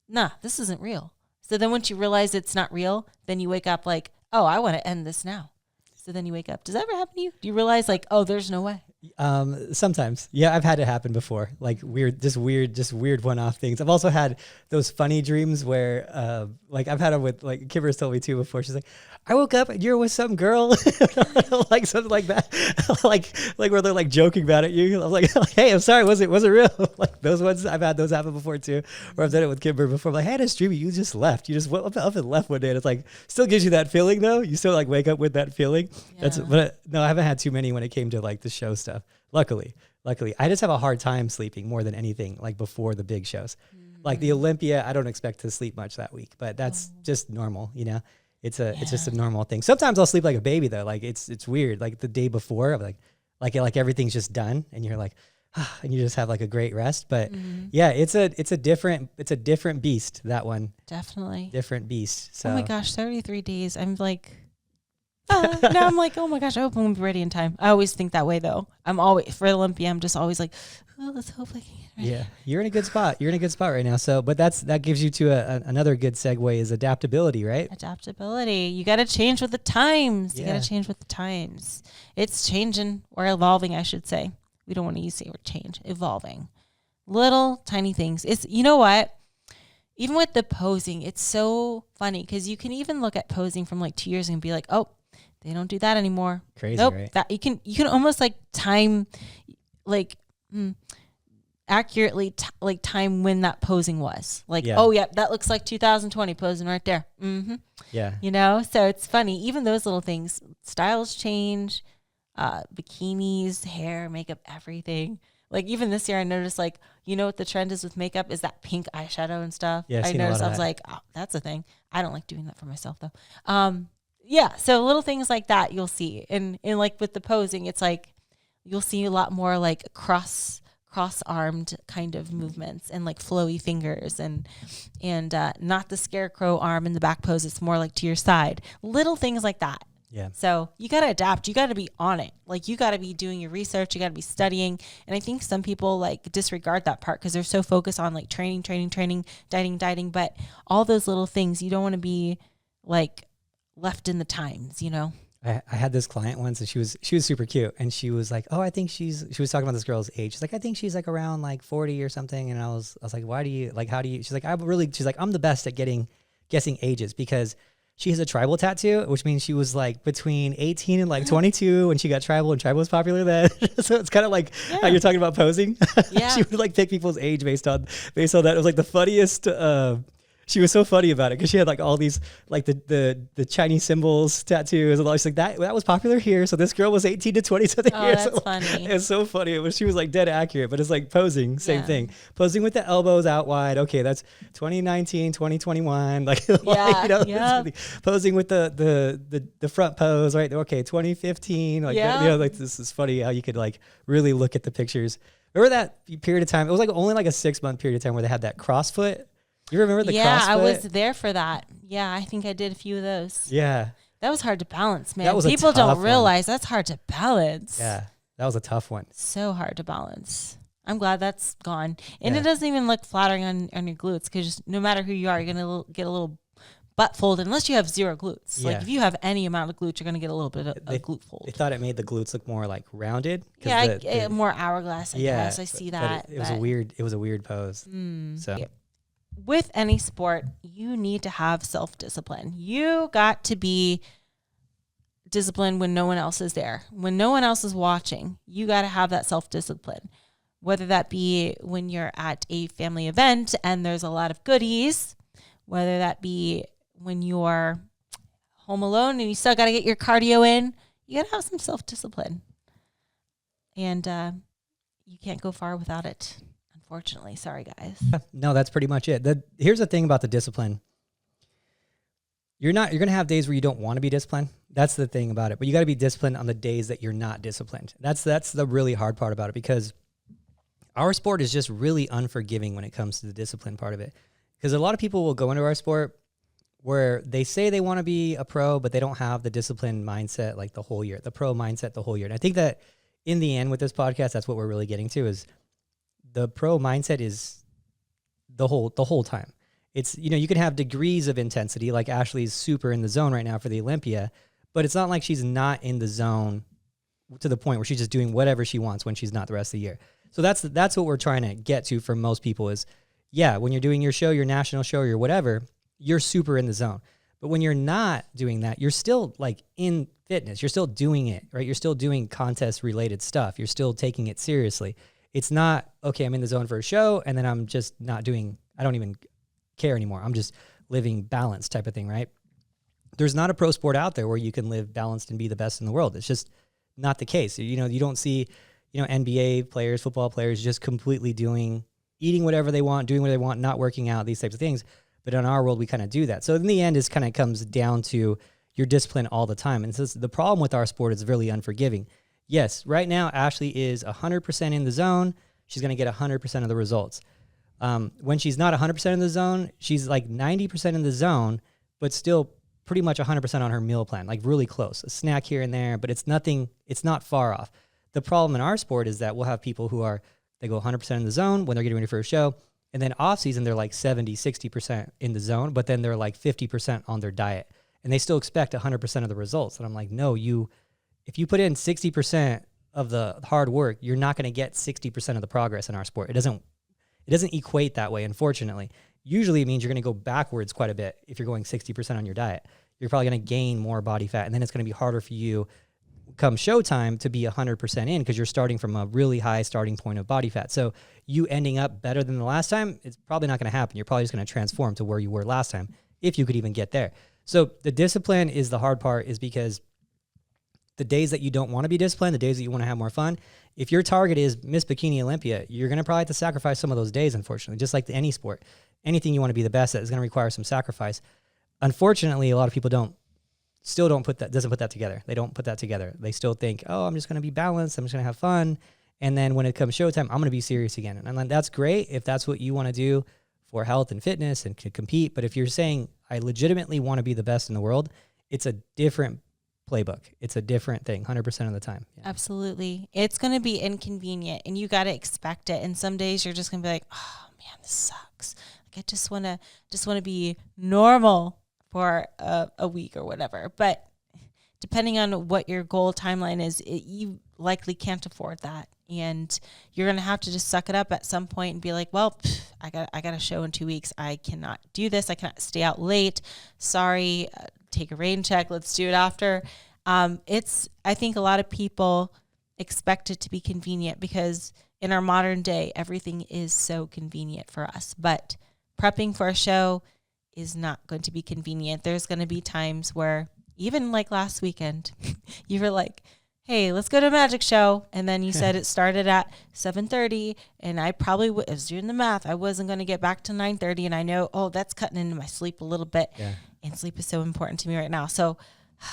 Nah, this isn't real. So then once you realize it's not real, then you wake up like, oh, I want to end this now. So then you wake up. Does that ever happen to you? Do you realize like, oh, there's no way? Sometimes. Yeah, I've had it happen before. Like just weird one-off things. I've also had those funny dreams where, like I've had them with, like Kimber's told me too before. She's like, I woke up and you're with some girl, like something like that, like where they're like joking about it. I'm like, hey, I'm sorry, was it real? Like those ones, I've had those happen before too. Or I've done it with Kimber before. I'm like, hey, I had a dream, you just left. You just went up and left one day, and it's like still gives you that feeling though. You still like wake up with that feeling. Yeah. But no, I haven't had too many when it came to like the show stuff. Luckily, I just have a hard time sleeping more than anything, like before the big shows. Like the Olympia, I don't expect to sleep much that week, but that's just normal, you know. It's just a normal thing. Sometimes I'll sleep like a baby though. Like it's weird. Like the day before, I'm like everything's just done, and you're like, and you just have like a great rest. But yeah, it's a different beast. That one, Definitely different beast. So oh my gosh, 33 days. I'm like, now I'm like, oh my gosh, I hope I'm gonna be ready in time. I always think that way though. I'm always for Olympia. I'm just always like, oh, let's hope I can get ready. Yeah, you're in a good spot. You're in a good spot right now. So, but that gives you to another good segue is adaptability, right? Adaptability. You got to change with the times. You Yeah. got to change with the times. It's changing or evolving, I should say. We don't want to use the word change. Evolving. Little tiny things. It's, you know what? Even with the posing, it's so funny because you can even look at posing from like 2 years and be like, oh, they don't do that anymore. Crazy, Nope. right? That you can almost like time, like accurately like time when that posing was. Like, Yeah. oh yeah, that looks like 2020 posing right there. Mm-hmm. Yeah. You know, so it's funny. Even those little things, styles change, bikinis, hair, makeup, everything. Like even this year, I noticed like, you know what the trend is with makeup is that pink eyeshadow and stuff. Yeah, I've I seen a lot noticed. of I was that. like, oh, that's a thing. I don't like doing that for myself though. Yeah. So little things like that you'll see, and like with the posing, it's like you'll see a lot more like cross-armed kind of movements and like flowy fingers and not the scarecrow arm in the back pose. It's more like to your side. Little things like that. Yeah. So you got to adapt. You got to be on it. Like you got to be doing your research. You got to be studying. And I think some people like disregard that part because they're so focused on like training, dieting. But all those little things, you don't want to be like left in the times, you know? I had this client once, and she was super cute, and she was like, oh, I think she was talking about this girl's age. She's like, I think she's like around like 40 or something. And I was like, how do you, she's like, I'm the best at guessing ages because she has a tribal tattoo, which means she was like between 18 and like 22 when she got tribal, and tribal was popular then. So it's kind of like how you're talking about posing. Yeah. She would like pick people's age based on that. It was like the funniest, she was so funny about it because she had like all these like the Chinese symbols tattoos and all. She's like that was popular here. So this girl was 18 to 20 something Oh, years. that's So, funny. It's so funny. She was like dead accurate, but it's like posing, same Yeah. thing. Posing with the elbows out wide. Okay, that's 2019, 2021. Like, Yeah, you know, yeah. posing with the front pose, right? Okay, 2015. Like, Yeah. you know, like this is funny how you could like really look at the pictures. Remember that period of time? It was like only like a 6-month period of time where they had that CrossFit. You remember the CrossFit? Yeah, I was there for that. Yeah, I think I did a few of those. Yeah. That was hard to balance, man. That was a People tough don't one. realize that's hard to balance. Yeah. That was a tough one. So hard to balance. I'm glad that's gone. And Yeah. it doesn't even look flattering on your glutes because no matter who you are, you're going to get a little butt fold unless you have zero glutes. Yeah. Like if you have any amount of glutes, you're going to get a little bit of a glute fold. They thought it made the glutes look more like rounded. 'Cause Yeah, more hourglass, I guess. I see but that. It was a weird pose. So Yeah. With any sport, you need to have self-discipline. You got to be disciplined when no one else is there. When no one else is watching, you got to have that self-discipline. Whether that be when you're at a family event and there's a lot of goodies, whether that be when you're home alone and you still got to get your cardio in, you got to have some self-discipline. And you can't go far without it. Unfortunately, sorry guys. no, that's pretty much it. Here's the thing about the discipline. You're going to have days where you don't want to be disciplined. That's the thing about it. But you got to be disciplined on the days that you're not disciplined. That's the really hard part about it because our sport is just really unforgiving when it comes to the discipline part of it. Because a lot of people will go into our sport where they say they want to be a pro, but they don't have the discipline mindset like the whole year, the pro mindset the whole year. And I think that in the end with this podcast, that's what we're really getting to is the pro mindset is the whole time. It's, you know, you can have degrees of intensity, like Ashley's super in the zone right now for the Olympia, but it's not like she's not in the zone to the point where she's just doing whatever she wants when she's not the rest of the year. So that's what we're trying to get to for most people is, yeah, when you're doing your show, your national show, your whatever, you're super in the zone. But when you're not doing that, you're still like in fitness. You're still doing it, right? You're still doing contest related stuff. You're still taking it seriously. It's not, okay, I'm in the zone for a show and then I'm just not doing, I don't even care anymore. I'm just living balanced type of thing, right? There's not a pro sport out there where you can live balanced and be the best in the world. It's just not the case. You know, you don't see, you know, NBA players, football players just completely eating whatever they want, doing what they want, not working out, these types of things. But in our world, we kind of do that. So in the end, it kind of comes down to your discipline all the time. And so the problem with our sport is really unforgiving. Yes, right now, Ashley is 100% in the zone. She's going to get 100% of the results. When she's not 100% in the zone, she's like 90% in the zone, but still pretty much 100% on her meal plan, like really close. A snack here and there, but it's not far off. The problem in our sport is that we'll have people who they go 100% in the zone when they're getting ready for a show. And then off season, they're like 70, 60% in the zone, but then they're like 50% on their diet. And they still expect 100% of the results. And I'm like, no, if you put in 60% of the hard work, you're not going to get 60% of the progress in our sport. It doesn't equate that way, unfortunately. Usually it means you're going to go backwards quite a bit if you're going 60% on your diet. You're probably going to gain more body fat, and then it's going to be harder for you come showtime to be 100% in because you're starting from a really high starting point of body fat. So you ending up better than the last time, it's probably not going to happen. You're probably just going to transform to where you were last time, if you could even get there. So the discipline is the hard part, is because the days that you don't want to be disciplined, the days that you want to have more fun, if your target is Miss Bikini Olympia, you're going to probably have to sacrifice some of those days, unfortunately, just like any sport. Anything you want to be the best at is going to require some sacrifice. Unfortunately, a lot of people doesn't put that together. They don't put that together. They still think, oh, I'm just going to be balanced. I'm just going to have fun. And then when it comes showtime, I'm going to be serious again. And I'm like, that's great if that's what you want to do for health and fitness and to compete. But if you're saying, I legitimately want to be the best in the world, it's a different playbook. It's a different thing 100% of the time. Yeah. Absolutely. It's going to be inconvenient and you got to expect it. And some days you're just going to be like, oh man, this sucks. Like I just want to be normal for a week or whatever. But depending on what your goal timeline is, you likely can't afford that. And you're going to have to just suck it up at some point and be like, well, I got a show in 2 weeks. I cannot do this. I cannot stay out late. Sorry. Take a rain check. Let's do it after. I think a lot of people expect it to be convenient because in our modern day, everything is so convenient for us. But prepping for a show is not going to be convenient. There's going to be times where, even like last weekend, you were like, hey, let's go to a magic show. And then you said it started at 7:30 and I probably was doing the math. I wasn't going to get back to 9:30. And I know, that's cutting into my sleep a little bit. Yeah. And sleep is so important to me right now. So I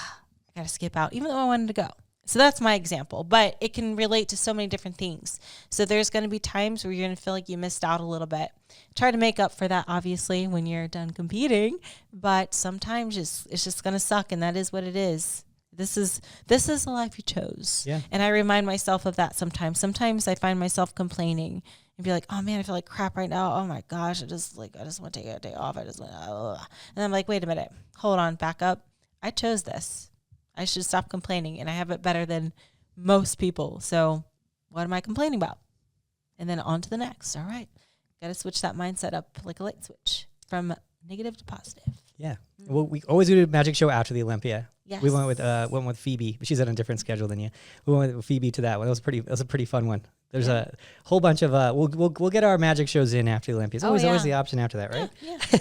got to skip out, even though I wanted to go. So that's my example, but it can relate to so many different things. So there's going to be times where you're going to feel like you missed out a little bit. Try to make up for that, obviously, when you're done competing, but sometimes it's just going to suck, and that is what it is. This is the life you chose. Yeah. And I remind myself of that sometimes. Sometimes I find myself complaining and be like, oh man, I feel like crap right now. Oh my gosh, I just want to take a day off. And I'm like, wait a minute, hold on, back up. I chose this. I should stop complaining, and I have it better than most people. So what am I complaining about? And then on to the next. All right. Got to switch that mindset up like a light switch from negative to positive. Yeah. Mm-hmm. Well, we always do a magic show after the Olympia. Yes. We went with Phoebe, but she's on a different schedule than you. We went with Phoebe to that one. It was a pretty fun one. There's a whole bunch of we'll get our magic shows in after the Olympia. It's always the option after that, right?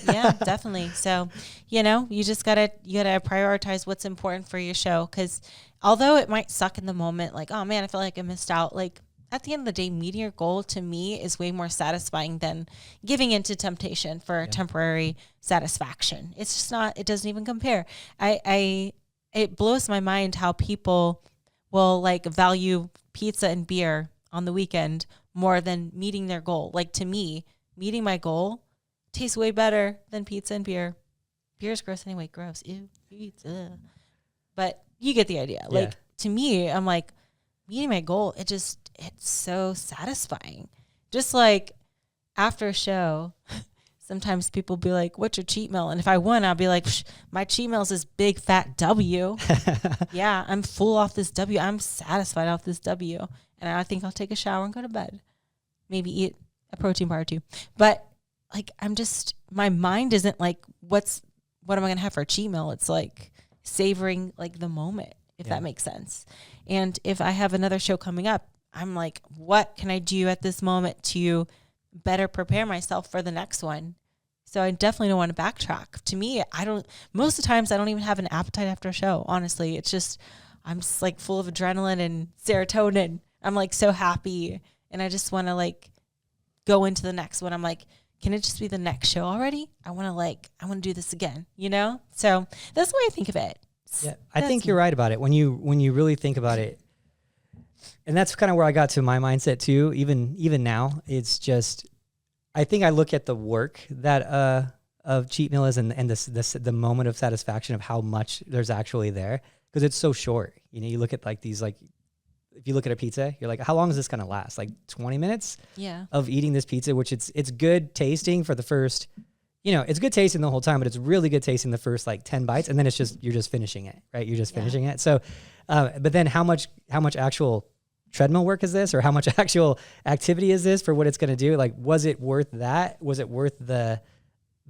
Yeah, definitely. So, you just gotta prioritize what's important for your show, because although it might suck in the moment, like, oh man, I feel like I missed out. Like at the end of the day, meeting your goal to me is way more satisfying than giving into temptation for temporary satisfaction. It's just not. It doesn't even compare. It blows my mind how people will like value pizza and beer on the weekend more than meeting their goal. Like to me, meeting my goal tastes way better than pizza and beer. Beer is gross anyway. Gross. Ew. Pizza. But you get the idea. Yeah. Like to me, I'm like, meeting my goal, it's so satisfying. Just like after a show, sometimes people be like, what's your cheat meal? And if I won, I'll be like, my cheat meal is this big fat W. Yeah, I'm full off this W. I'm satisfied off this W. And I think I'll take a shower and go to bed. Maybe eat a protein bar or two. But like, my mind isn't like, what am I going to have for a cheat meal? It's like savoring like the moment, if that makes sense. And if I have another show coming up, I'm like, what can I do at this moment to better prepare myself for the next one? So I definitely don't want to backtrack. To me, most of the times I don't even have an appetite after a show. Honestly, it's just, I'm just like full of adrenaline and serotonin. I'm like so happy. And I just want to like go into the next one. I'm like, can it just be the next show already? I want to do this again, you know? So that's the way I think of it. Yeah. I think you're right about it. When you really think about it, and that's kind of where I got to my mindset too. Even now, it's just, I think I look at the work that of cheat meal is and the moment of satisfaction of how much there's actually there, because it's so short. You know, you look at like these, like if you look at a pizza, you're like, how long is this gonna last? Like 20 minutes of eating this pizza, which it's good tasting for the first, you know, it's good tasting the whole time, but it's really good tasting the first like 10 bites, and then it's just, you're just finishing it, right? You're just finishing it. So, but then how much actual treadmill work is this, or how much actual activity is this for what it's going to do? Like, was it worth that? Was it worth the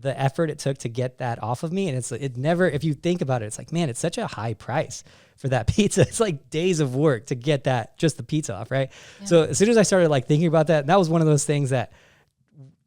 effort it took to get that off of me? And it never, if you think about it, it's like, man, it's such a high price for that pizza. It's like days of work to get that, just the pizza off. Right. Yeah. So as soon as I started like thinking about that was one of those things that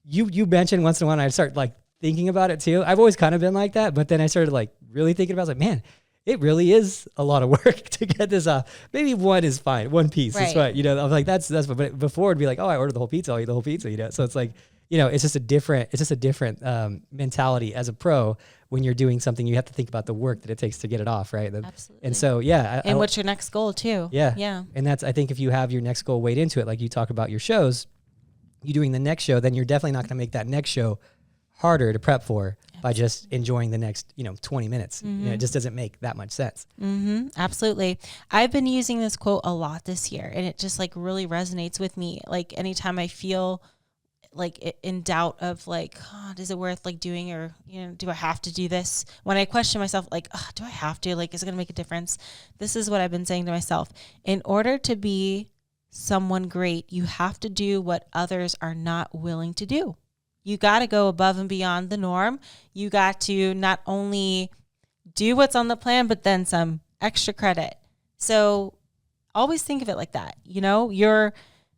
you mentioned once in a while, and I start like thinking about it too. I've always kind of been like that, but then I started like really thinking about it. I was like, man, it really is a lot of work to get this off. Maybe one is fine. One piece is fine. You know, I'm like, that's fine. But before it'd be like, oh, I ordered the whole pizza. I'll eat the whole pizza, you know? So it's like, you know, it's just a different mentality as a pro. When you're doing something, you have to think about the work that it takes to get it off. Right. Absolutely. And so, yeah. And what's your next goal too? Yeah. Yeah. And that's, I think if you have your next goal weighed into it, like you talk about your shows, you doing the next show, then you're definitely not going to make that next show harder to prep for by just enjoying the next, 20 minutes. You know, it just doesn't make that much sense. Absolutely. I've been using this quote a lot this year, and it just like really resonates with me. Like anytime I feel like in doubt of like, is it worth like doing, or, do I have to do this? When I question myself, like, do I have to, like, is it going to make a difference? This is what I've been saying to myself. In order to be someone great, you have to do what others are not willing to do. You got to go above and beyond the norm. You got to not only do what's on the plan, but then some extra credit. So always think of it like that. You're,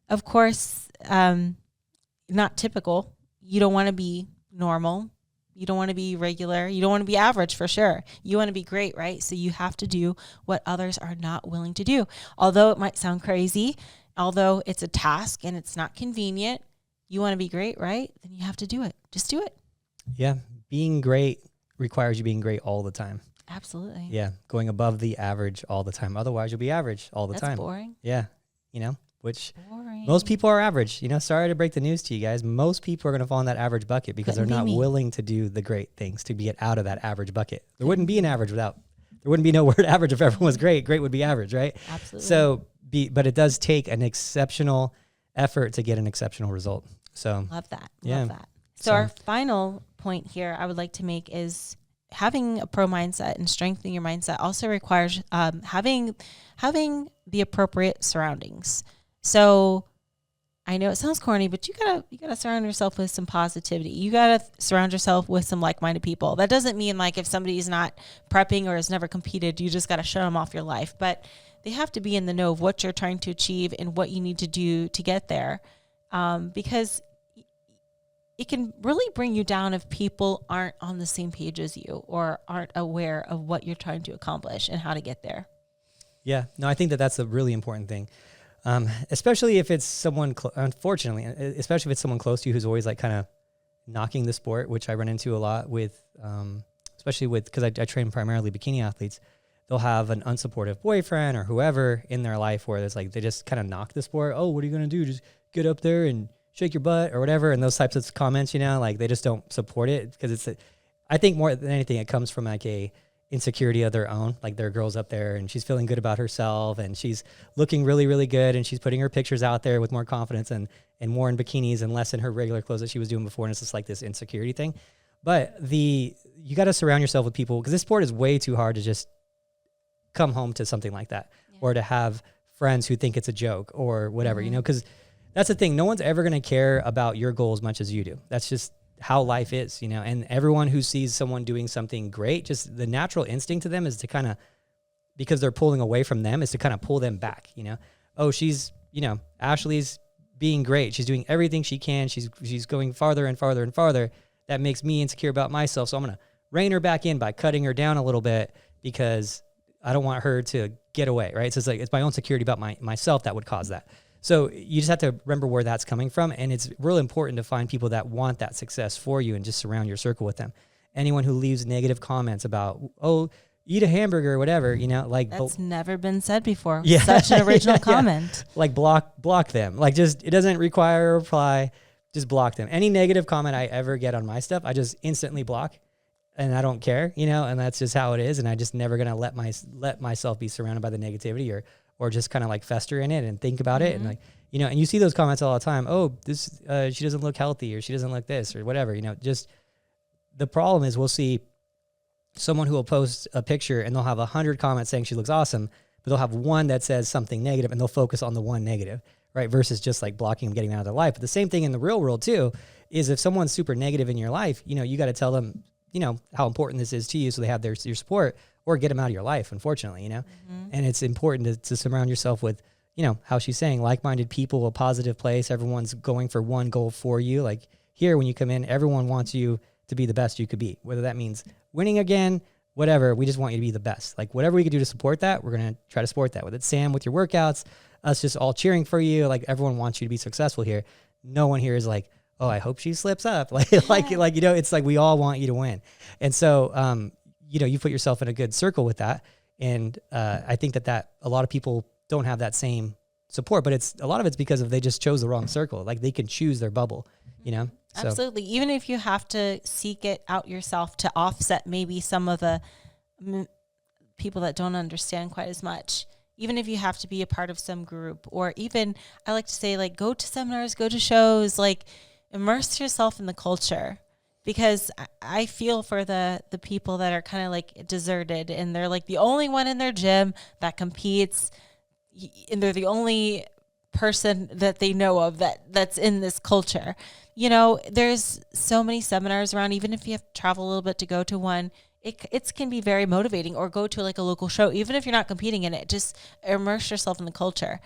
of course, not typical. You don't want to be normal. You don't want to be regular. You don't want to be average for sure. You want to be great, right? So you have to do what others are not willing to do. Although it might sound crazy, although it's a task and it's not convenient, you want to be great, right? Then you have to do it. Just do it. Yeah. Being great requires you being great all the time. Absolutely. Yeah. Going above the average all the time. Otherwise, you'll be average all the time. That's boring. Yeah. Which boring. Most people are average. Sorry to break the news to you guys. Most people are going to fall in that average bucket because they're not willing to do the great things to get out of that average bucket. There wouldn't be an average there wouldn't be no word average if everyone was great. Great would be average, right? Absolutely. So, but it does take an exceptional effort to get an exceptional result. So love that. Yeah. Love that. So our final point here I would like to make is having a pro mindset and strengthening your mindset also requires having the appropriate surroundings. So I know it sounds corny, but you gotta surround yourself with some positivity. You gotta surround yourself with some like-minded people. That doesn't mean like if somebody is not prepping or has never competed, you just gotta shut them off your life. But they have to be in the know of what you're trying to achieve and what you need to do to get there. Because it can really bring you down if people aren't on the same page as you or aren't aware of what you're trying to accomplish and how to get there. Yeah, no, I think that's a really important thing. Especially if it's someone, unfortunately, especially if it's someone close to you who's always like kind of knocking the sport, which I run into a lot with, especially with, because I train primarily bikini athletes. They'll have an unsupportive boyfriend or whoever in their life where it's like they just kind of knock the sport. Oh, what are you going to do? Just get up there and shake your butt or whatever. And those types of comments, like they just don't support it because I think more than anything, it comes from like insecurity of their own. Like there are girls up there and she's feeling good about herself and she's looking really, really good. And she's putting her pictures out there with more confidence and more in bikinis and less in her regular clothes that she was doing before. And it's just like this insecurity thing. But you got to surround yourself with people, because this sport is way too hard to just come home to something like that, or to have friends who think it's a joke or whatever, you know, because that's the thing. No one's ever going to care about your goal as much as you do. That's just how life is, you know, and everyone who sees someone doing something great, just the natural instinct to them is to kind of, because they're pulling away from them, is to kind of pull them back, you know. Oh, she's, you know, Ashley's being great. She's doing everything she can. She's going farther and farther and farther. That makes me insecure about myself. So I'm going to rein her back in by cutting her down a little bit, because I don't want her to get away, right? So it's like, it's my own security about myself that would cause that. So you just have to remember where that's coming from. And it's really important to find people that want that success for you and just surround your circle with them. Anyone who leaves negative comments about, oh, eat a hamburger or whatever, you know, like that's never been said before. Yeah. Such an original comment. Like block them. Like just, it doesn't require a reply. Just block them. Any negative comment I ever get on my stuff, I just instantly block, and I don't care, you know, and that's just how it is. And I just never going to let myself be surrounded by the negativity or just kind of like fester in it and think about it. And like, you know, and you see those comments all the time. Oh, this, she doesn't look healthy, or she doesn't look this, or whatever, you know. Just the problem is, we'll see someone who will post a picture and they'll have 100 comments saying she looks awesome, but they'll have one that says something negative, and they'll focus on the one negative, right? Versus just like blocking them, getting out of their life. But the same thing in the real world too, is if someone's super negative in your life, you know, you got to tell them, you know, how important this is to you, so they have your support, or get them out of your life, unfortunately, you know. And it's important to surround yourself with, you know, how she's saying, like-minded people, a positive place. Everyone's going for one goal for you. Like here, when you come in, everyone wants you to be the best you could be, whether that means winning again, whatever. We just want you to be the best. Like whatever we could do to support that, we're going to try to support that. With it, Sam, with your workouts, us just all cheering for you. Like everyone wants you to be successful here. No one here is like, oh, I hope she slips up. Like, you know, it's like, we all want you to win. And so, you know, you put yourself in a good circle with that. And I think that a lot of people don't have that same support, but a lot of it's because they just chose the wrong circle. Like they can choose their bubble, you know? So. Absolutely. Even if you have to seek it out yourself to offset maybe some of the people that don't understand quite as much, even if you have to be a part of some group, or even I like to say, like, go to seminars, go to shows, like immerse yourself in the culture. Because I feel for the people that are kind of like deserted, and they're like the only one in their gym that competes, and they're the only person that they know of that's in this culture. You know, there's so many seminars around. Even if you have to travel a little bit to go to one, it can be very motivating. Or go to like a local show, even if you're not competing in it, just immerse yourself in the culture.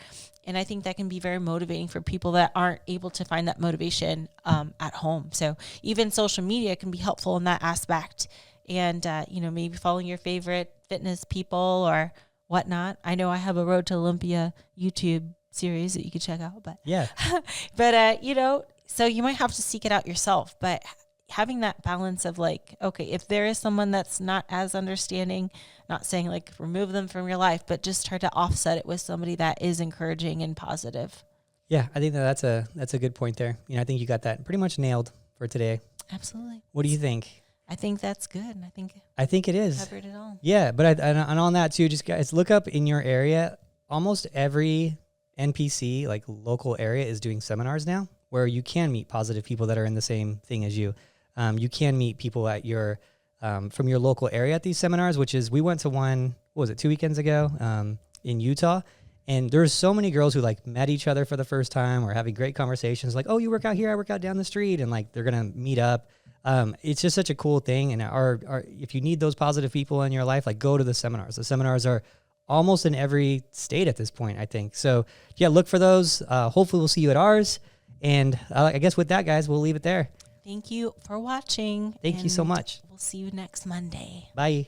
And I think that can be very motivating for people that aren't able to find that motivation at home. So even social media can be helpful in that aspect. And, you know, maybe following your favorite fitness people or whatnot. I know I have a Road to Olympia YouTube series that you could check out. But yeah, but, you know, so you might have to seek it out yourself. But having that balance of like, okay, if there is someone that's not as understanding, not saying like remove them from your life, but just try to offset it with somebody that is encouraging and positive. Yeah, I think that's a good point there. You know, I think you got that pretty much nailed for today. Absolutely. What do you think? I think that's good. I think it is. Covered it all. Yeah, but and on that too, just guys, look up in your area. Almost every NPC, like local area, is doing seminars now where you can meet positive people that are in the same thing as you. You can meet people at your from your local area at these seminars, which is, we went to one, what was it, 2 weekends ago in Utah. And there's so many girls who like met each other for the first time or having great conversations. Like, oh, you work out here, I work out down the street. And like, they're going to meet up. It's just such a cool thing. And if you need those positive people in your life, like go to the seminars. The seminars are almost in every state at this point, I think. So yeah, look for those. Hopefully we'll see you at ours. And I guess with that, guys, we'll leave it there. Thank you for watching. Thank you so much. We'll see you next Monday. Bye.